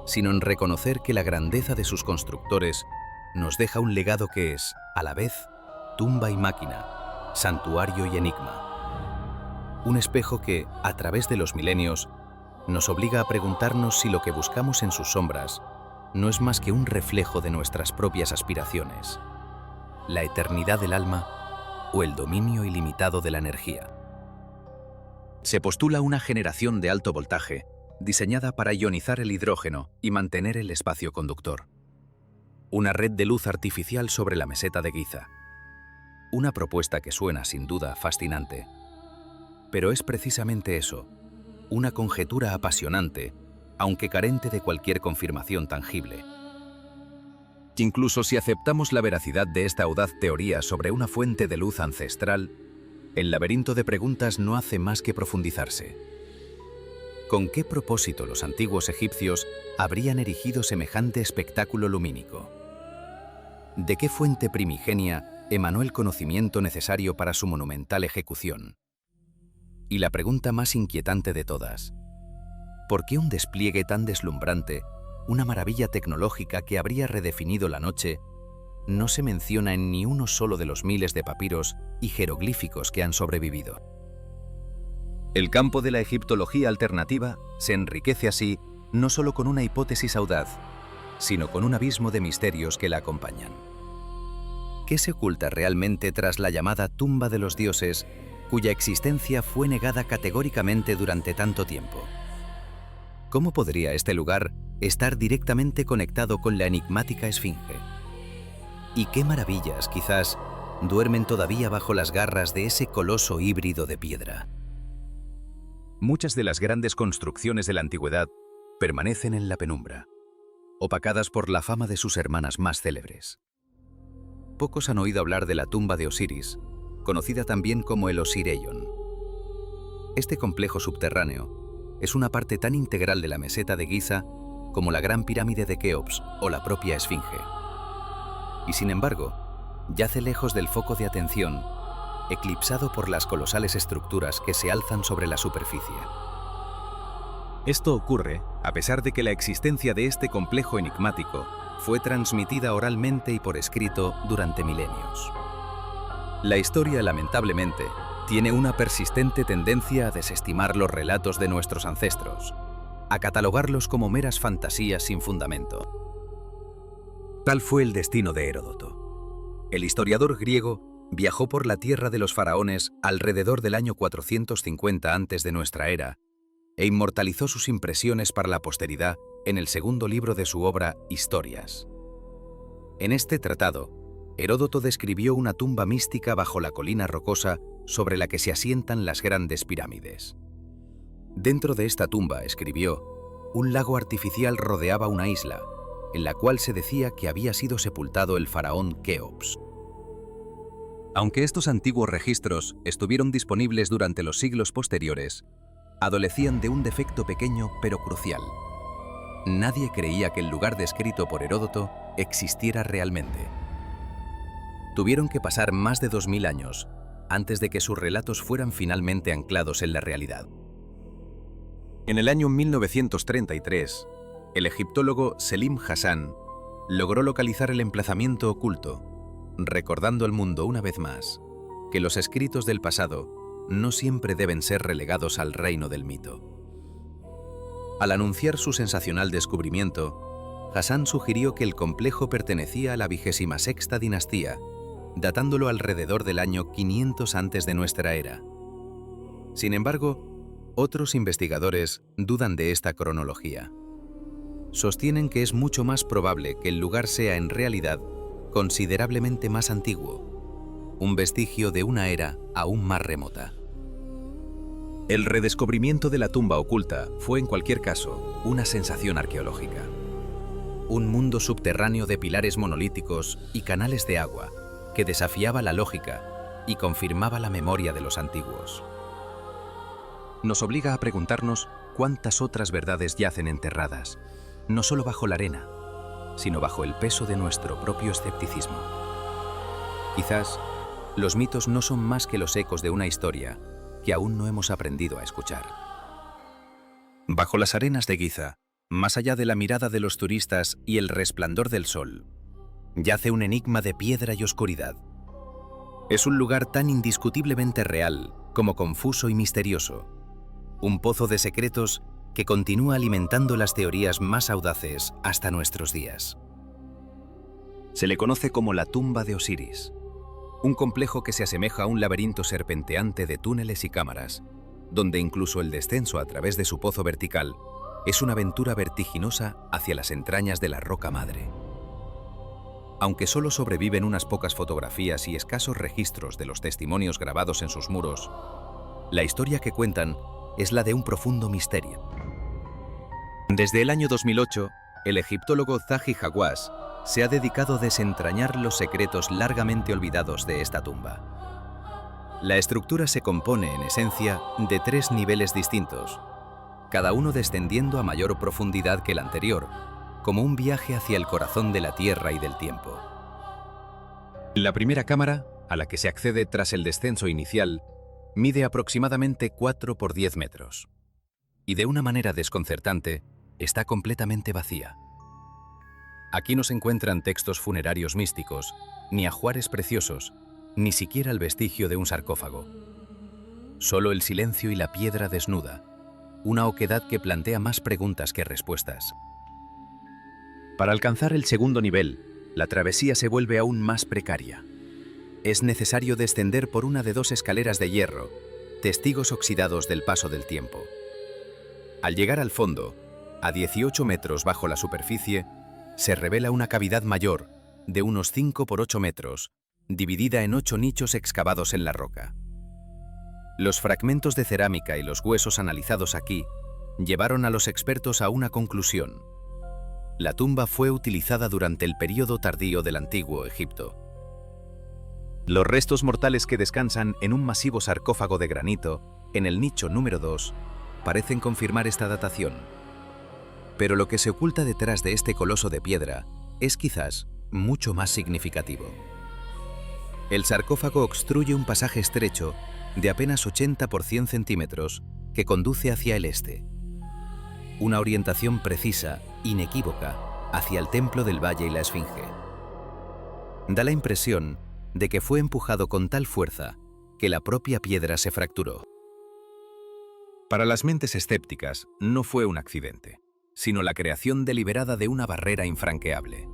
sino en reconocer que la grandeza de sus constructores nos deja un legado que es, a la vez, tumba y máquina, santuario y enigma. Un espejo que, a través de los milenios, nos obliga a preguntarnos si lo que buscamos en sus sombras no es más que un reflejo de nuestras propias aspiraciones, la eternidad del alma o el dominio ilimitado de la energía. Se postula una generación de alto voltaje diseñada para ionizar el hidrógeno y mantener el espacio conductor. Una red de luz artificial sobre la meseta de Giza. Una propuesta que suena, sin duda, fascinante. Pero es precisamente eso, una conjetura apasionante, aunque carente de cualquier confirmación tangible. Incluso si aceptamos la veracidad de esta audaz teoría sobre una fuente de luz ancestral, el laberinto de preguntas no hace más que profundizarse. ¿Con qué propósito los antiguos egipcios habrían erigido semejante espectáculo lumínico? ¿De qué fuente primigenia emanó el conocimiento necesario para su monumental ejecución? Y la pregunta más inquietante de todas, ¿por qué un despliegue tan deslumbrante, una maravilla tecnológica que habría redefinido la noche, no se menciona en ni uno solo de los miles de papiros y jeroglíficos que han sobrevivido? El campo de la egiptología alternativa se enriquece así no solo con una hipótesis audaz, sino con un abismo de misterios que la acompañan. ¿Qué se oculta realmente tras la llamada tumba de los dioses, cuya existencia fue negada categóricamente durante tanto tiempo? ¿Cómo podría este lugar estar directamente conectado con la enigmática Esfinge? ¿Y qué maravillas, quizás, duermen todavía bajo las garras de ese coloso híbrido de piedra? Muchas de las grandes construcciones de la antigüedad permanecen en la penumbra, opacadas por la fama de sus hermanas más célebres. Pocos han oído hablar de la tumba de Osiris, conocida también como el Osireion. Este complejo subterráneo es una parte tan integral de la meseta de Giza como la Gran Pirámide de Keops o la propia Esfinge. Y sin embargo, yace lejos del foco de atención, eclipsado por las colosales estructuras que se alzan sobre la superficie. Esto ocurre a pesar de que la existencia de este complejo enigmático fue transmitida oralmente y por escrito durante milenios. La historia, lamentablemente, tiene una persistente tendencia a desestimar los relatos de nuestros ancestros, a catalogarlos como meras fantasías sin fundamento. Tal fue el destino de Heródoto. El historiador griego viajó por la tierra de los faraones alrededor del año 450 antes de nuestra era e inmortalizó sus impresiones para la posteridad en el segundo libro de su obra Historias. En este tratado, Heródoto describió una tumba mística bajo la colina rocosa sobre la que se asientan las grandes pirámides. Dentro de esta tumba, escribió, un lago artificial rodeaba una isla, en la cual se decía que había sido sepultado el faraón Keops. Aunque estos antiguos registros estuvieron disponibles durante los siglos posteriores, adolecían de un defecto pequeño pero crucial. Nadie creía que el lugar descrito por Heródoto existiera realmente. Tuvieron que pasar más de 2000 años antes de que sus relatos fueran finalmente anclados en la realidad. En el año 1933, el egiptólogo Selim Hassan logró localizar el emplazamiento oculto, recordando al mundo una vez más que los escritos del pasado no siempre deben ser relegados al reino del mito. Al anunciar su sensacional descubrimiento, Hassan sugirió que el complejo pertenecía a la 26ª dinastía, datándolo alrededor del año 500 antes de nuestra era. Sin embargo, otros investigadores dudan de esta cronología. Sostienen que es mucho más probable que el lugar sea en realidad considerablemente más antiguo, un vestigio de una era aún más remota. El redescubrimiento de la tumba oculta fue en cualquier caso una sensación arqueológica. Un mundo subterráneo de pilares monolíticos y canales de agua que desafiaba la lógica y confirmaba la memoria de los antiguos. Nos obliga a preguntarnos cuántas otras verdades yacen enterradas, no solo bajo la arena, sino bajo el peso de nuestro propio escepticismo. Quizás los mitos no son más que los ecos de una historia que aún no hemos aprendido a escuchar. Bajo las arenas de Giza, más allá de la mirada de los turistas y el resplandor del sol, yace un enigma de piedra y oscuridad. Es un lugar tan indiscutiblemente real como confuso y misterioso, un pozo de secretos que continúa alimentando las teorías más audaces hasta nuestros días. Se le conoce como la tumba de Osiris, un complejo que se asemeja a un laberinto serpenteante de túneles y cámaras, donde incluso el descenso a través de su pozo vertical es una aventura vertiginosa hacia las entrañas de la roca madre. Aunque solo sobreviven unas pocas fotografías y escasos registros de los testimonios grabados en sus muros, la historia que cuentan es la de un profundo misterio. Desde el año 2008, el egiptólogo Zahi Hawass se ha dedicado a desentrañar los secretos largamente olvidados de esta tumba. La estructura se compone, en esencia, de 3 niveles distintos, cada uno descendiendo a mayor profundidad que el anterior, como un viaje hacia el corazón de la Tierra y del tiempo. La primera cámara, a la que se accede tras el descenso inicial, mide aproximadamente 4 por 10 metros. Y de una manera desconcertante, está completamente vacía. Aquí no se encuentran textos funerarios místicos, ni ajuares preciosos, ni siquiera el vestigio de un sarcófago. Solo el silencio y la piedra desnuda, una oquedad que plantea más preguntas que respuestas. Para alcanzar el segundo nivel, la travesía se vuelve aún más precaria. Es necesario descender por una de 2 escaleras de hierro, testigos oxidados del paso del tiempo. Al llegar al fondo, a 18 metros bajo la superficie, se revela una cavidad mayor, de unos 5 por 8 metros, dividida en 8 nichos excavados en la roca. Los fragmentos de cerámica y los huesos analizados aquí llevaron a los expertos a una conclusión. La tumba fue utilizada durante el período tardío del Antiguo Egipto. Los restos mortales que descansan en un masivo sarcófago de granito, en el nicho número 2, parecen confirmar esta datación. Pero lo que se oculta detrás de este coloso de piedra es quizás mucho más significativo. El sarcófago obstruye un pasaje estrecho de apenas 80 por 100 centímetros que conduce hacia el este. Una orientación precisa, inequívoca, hacia el templo del valle y la esfinge. Da la impresión de que fue empujado con tal fuerza que la propia piedra se fracturó. Para las mentes escépticas no fue un accidente, sino la creación deliberada de una barrera infranqueable.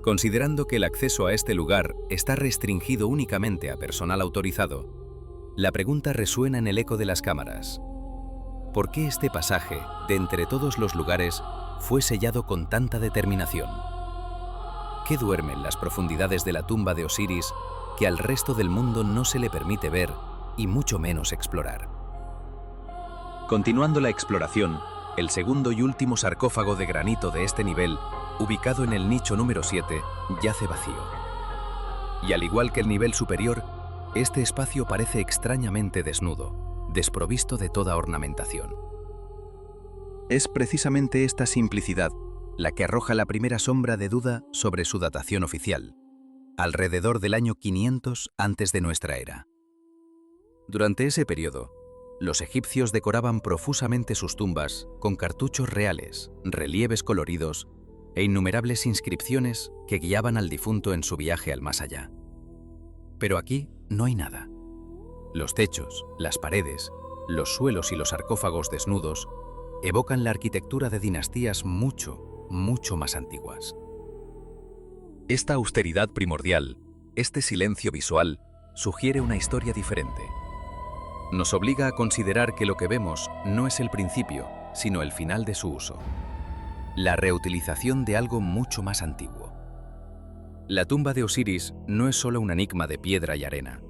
Considerando que el acceso a este lugar está restringido únicamente a personal autorizado, la pregunta resuena en el eco de las cámaras. ¿Por qué este pasaje, de entre todos los lugares, fue sellado con tanta determinación? ¿Qué duerme en las profundidades de la tumba de Osiris que al resto del mundo no se le permite ver y mucho menos explorar? Continuando la exploración, el segundo y último sarcófago de granito de este nivel, ubicado en el nicho número 7, yace vacío. Y al igual que el nivel superior, este espacio parece extrañamente desnudo, desprovisto de toda ornamentación. Es precisamente esta simplicidad la que arroja la primera sombra de duda sobre su datación oficial, alrededor del año 500 antes de nuestra era. Durante ese periodo, los egipcios decoraban profusamente sus tumbas con cartuchos reales, relieves coloridos e innumerables inscripciones que guiaban al difunto en su viaje al más allá. Pero aquí no hay nada. Los techos, las paredes, los suelos y los sarcófagos desnudos evocan la arquitectura de dinastías mucho más antiguas. Esta austeridad primordial, este silencio visual, sugiere una historia diferente. Nos obliga a considerar que lo que vemos no es el principio, sino el final de su uso. La reutilización de algo mucho más antiguo. La tumba de Osiris no es solo un enigma de piedra y arena.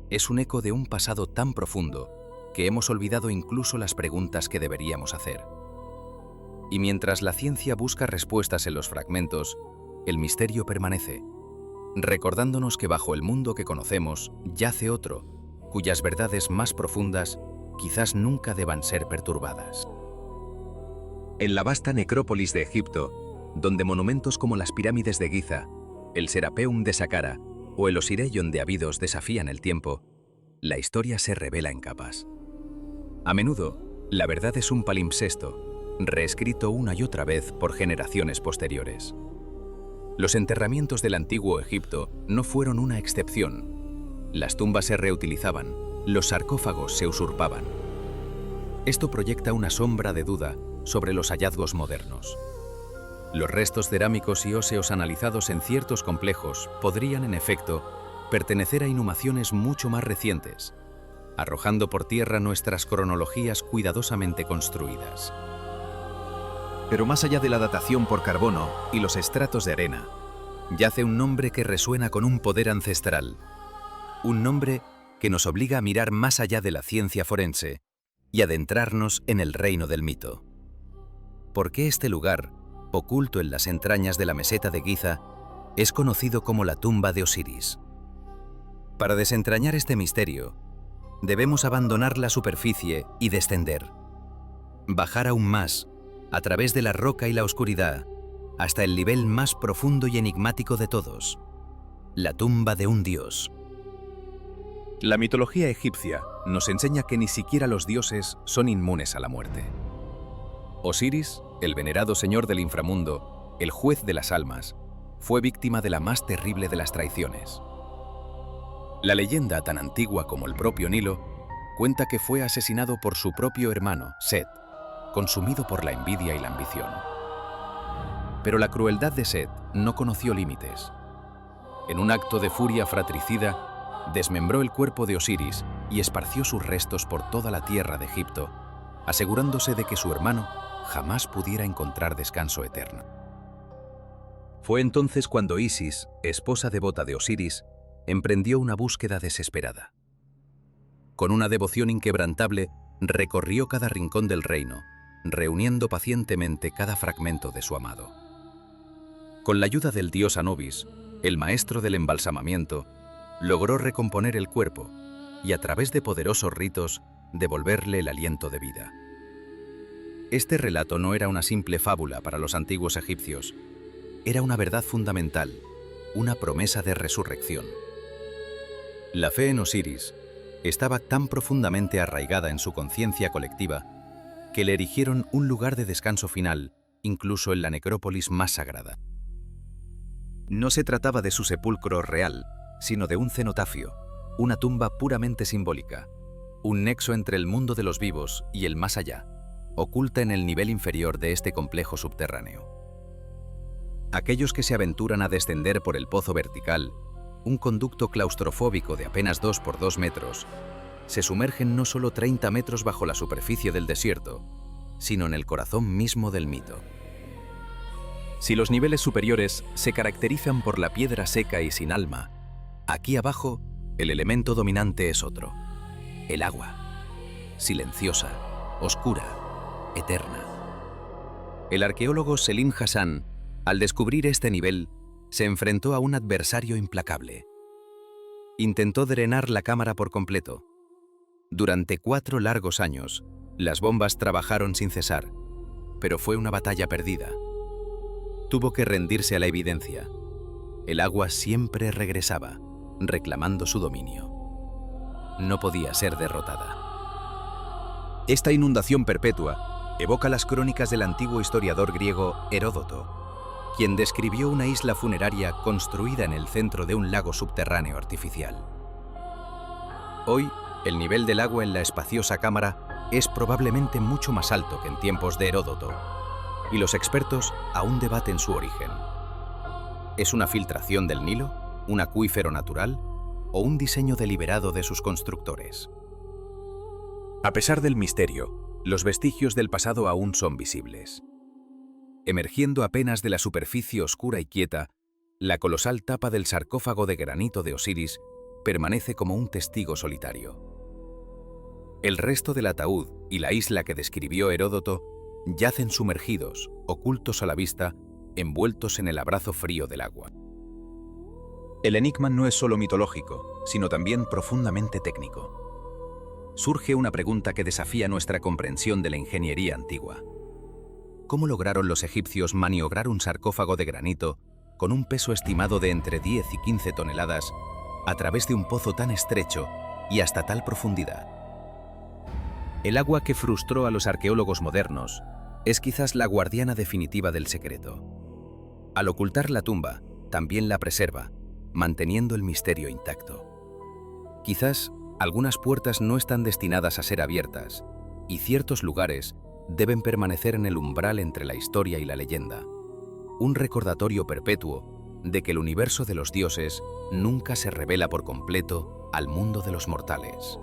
Es un eco de un pasado tan profundo que hemos olvidado incluso las preguntas que deberíamos hacer. Y mientras la ciencia busca respuestas en los fragmentos, el misterio permanece, recordándonos que bajo el mundo que conocemos yace otro, cuyas verdades más profundas quizás nunca deban ser perturbadas. En la vasta necrópolis de Egipto, donde monumentos como las pirámides de Giza, el Serapeum de Saqqara o el Osiraion de Abidos desafían el tiempo, la historia se revela en capas. A menudo, la verdad es un palimpsesto, reescrito una y otra vez por generaciones posteriores. Los enterramientos del antiguo Egipto no fueron una excepción. Las tumbas se reutilizaban, los sarcófagos se usurpaban. Esto proyecta una sombra de duda sobre los hallazgos modernos. Los restos cerámicos y óseos analizados en ciertos complejos podrían, en efecto, pertenecer a inhumaciones mucho más recientes, arrojando por tierra nuestras cronologías cuidadosamente construidas. Pero más allá de la datación por carbono y los estratos de arena, yace un nombre que resuena con un poder ancestral. Un nombre que nos obliga a mirar más allá de la ciencia forense y adentrarnos en el reino del mito. ¿Por qué este lugar, oculto en las entrañas de la meseta de Giza, es conocido como la tumba de Osiris? Para desentrañar este misterio, debemos abandonar la superficie y descender. Bajar aún más, a través de la roca y la oscuridad, hasta el nivel más profundo y enigmático de todos, la tumba de un dios. La mitología egipcia nos enseña que ni siquiera los dioses son inmunes a la muerte. Osiris, el venerado señor del inframundo, el juez de las almas, fue víctima de la más terrible de las traiciones. La leyenda, tan antigua como el propio Nilo, cuenta que fue asesinado por su propio hermano, Set, consumido por la envidia y la ambición. Pero la crueldad de Set no conoció límites. En un acto de furia fratricida, desmembró el cuerpo de Osiris y esparció sus restos por toda la tierra de Egipto, asegurándose de que su hermano jamás pudiera encontrar descanso eterno. Fue entonces cuando Isis, esposa devota de Osiris, emprendió una búsqueda desesperada. Con una devoción inquebrantable, recorrió cada rincón del reino, reuniendo pacientemente cada fragmento de su amado. Con la ayuda del dios Anubis, el maestro del embalsamamiento, logró recomponer el cuerpo y, a través de poderosos ritos, devolverle el aliento de vida. Este relato no era una simple fábula para los antiguos egipcios, era una verdad fundamental, una promesa de resurrección. La fe en Osiris estaba tan profundamente arraigada en su conciencia colectiva que le erigieron un lugar de descanso final, incluso en la necrópolis más sagrada. No se trataba de su sepulcro real, sino de un cenotafio, una tumba puramente simbólica, un nexo entre el mundo de los vivos y el más allá, oculta en el nivel inferior de este complejo subterráneo. Aquellos que se aventuran a descender por el pozo vertical, un conducto claustrofóbico de apenas 2 por 2 metros, se sumergen no solo 30 metros bajo la superficie del desierto, sino en el corazón mismo del mito. Si los niveles superiores se caracterizan por la piedra seca y sin alma, aquí abajo el elemento dominante es otro: el agua, silenciosa, oscura, eterna. El arqueólogo Selim Hassan, al descubrir este nivel, se enfrentó a un adversario implacable. Intentó drenar la cámara por completo. Durante 4 largos años, las bombas trabajaron sin cesar, pero fue una batalla perdida. Tuvo que rendirse a la evidencia. El agua siempre regresaba, reclamando su dominio. No podía ser derrotada. Esta inundación perpetua evoca las crónicas del antiguo historiador griego Heródoto, quien describió una isla funeraria construida en el centro de un lago subterráneo artificial. Hoy, el nivel del agua en la espaciosa cámara es probablemente mucho más alto que en tiempos de Heródoto, y los expertos aún debaten su origen. ¿Es una filtración del Nilo, un acuífero natural o un diseño deliberado de sus constructores? A pesar del misterio, los vestigios del pasado aún son visibles. Emergiendo apenas de la superficie oscura y quieta, la colosal tapa del sarcófago de granito de Osiris permanece como un testigo solitario. El resto del ataúd y la isla que describió Heródoto yacen sumergidos, ocultos a la vista, envueltos en el abrazo frío del agua. El enigma no es solo mitológico, sino también profundamente técnico. Surge una pregunta que desafía nuestra comprensión de la ingeniería antigua. ¿Cómo lograron los egipcios maniobrar un sarcófago de granito con un peso estimado de entre 10 y 15 toneladas a través de un pozo tan estrecho y hasta tal profundidad? El agua que frustró a los arqueólogos modernos es quizás la guardiana definitiva del secreto. Al ocultar la tumba, también la preserva, manteniendo el misterio intacto. Quizás algunas puertas no están destinadas a ser abiertas, y ciertos lugares deben permanecer en el umbral entre la historia y la leyenda, un recordatorio perpetuo de que el universo de los dioses nunca se revela por completo al mundo de los mortales.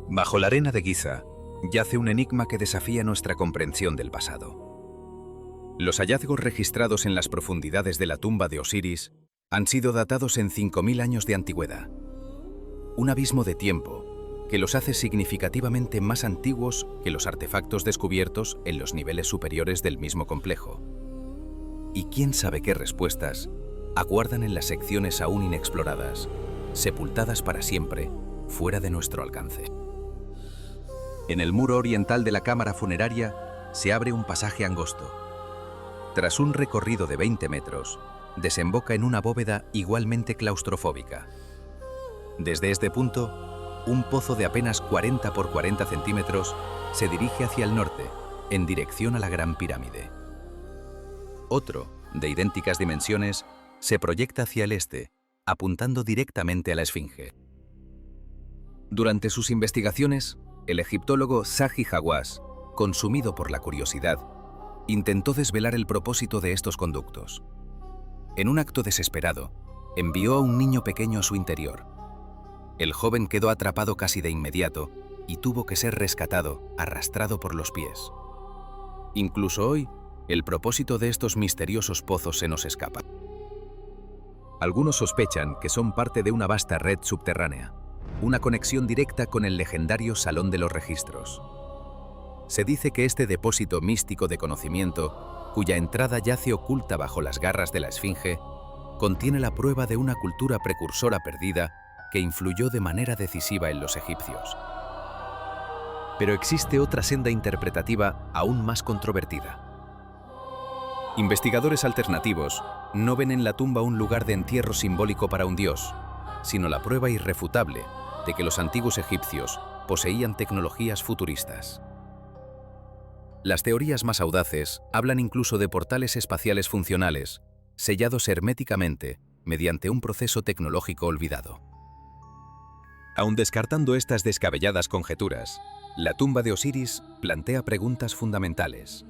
Bajo la arena de Giza yace un enigma que desafía nuestra comprensión del pasado. Los hallazgos registrados en las profundidades de la tumba de Osiris han sido datados en 5000 años de antigüedad. Un abismo de tiempo que los hace significativamente más antiguos que los artefactos descubiertos en los niveles superiores del mismo complejo. Y quién sabe qué respuestas aguardan en las secciones aún inexploradas, sepultadas para siempre, fuera de nuestro alcance. En el muro oriental de la cámara funeraria se abre un pasaje angosto. Tras un recorrido de 20 metros, desemboca en una bóveda igualmente claustrofóbica. Desde este punto, un pozo de apenas 40 por 40 centímetros se dirige hacia el norte, en dirección a la Gran Pirámide. Otro, de idénticas dimensiones, se proyecta hacia el este, apuntando directamente a la Esfinge. Durante sus investigaciones, el egiptólogo Zahi Hawass, consumido por la curiosidad, intentó desvelar el propósito de estos conductos. En un acto desesperado, envió a un niño pequeño a su interior. El joven quedó atrapado casi de inmediato y tuvo que ser rescatado, arrastrado por los pies. Incluso hoy, el propósito de estos misteriosos pozos se nos escapa. Algunos sospechan que son parte de una vasta red subterránea, una conexión directa con el legendario Salón de los Registros. Se dice que este depósito místico de conocimiento, cuya entrada yace oculta bajo las garras de la Esfinge, contiene la prueba de una cultura precursora perdida que influyó de manera decisiva en los egipcios. Pero existe otra senda interpretativa aún más controvertida. Investigadores alternativos no ven en la tumba un lugar de entierro simbólico para un dios, sino la prueba irrefutable de que los antiguos egipcios poseían tecnologías futuristas. Las teorías más audaces hablan incluso de portales espaciales funcionales, sellados herméticamente mediante un proceso tecnológico olvidado. Aun descartando estas descabelladas conjeturas, la tumba de Osiris plantea preguntas fundamentales.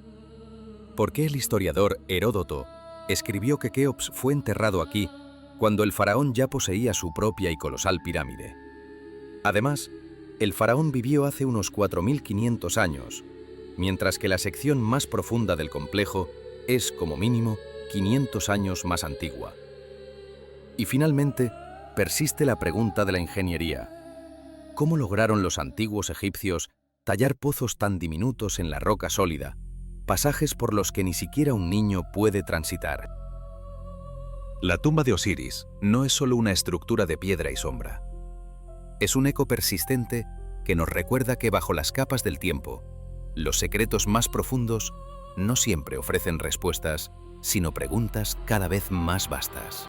¿Por qué el historiador Heródoto escribió que Keops fue enterrado aquí cuando el faraón ya poseía su propia y colosal pirámide? Además, el faraón vivió hace unos 4.500 años, mientras que la sección más profunda del complejo es, como mínimo, 500 años más antigua. Y finalmente, persiste la pregunta de la ingeniería. ¿Cómo lograron los antiguos egipcios tallar pozos tan diminutos en la roca sólida, pasajes por los que ni siquiera un niño puede transitar? La tumba de Osiris no es solo una estructura de piedra y sombra. Es un eco persistente que nos recuerda que bajo las capas del tiempo, los secretos más profundos no siempre ofrecen respuestas, sino preguntas cada vez más vastas.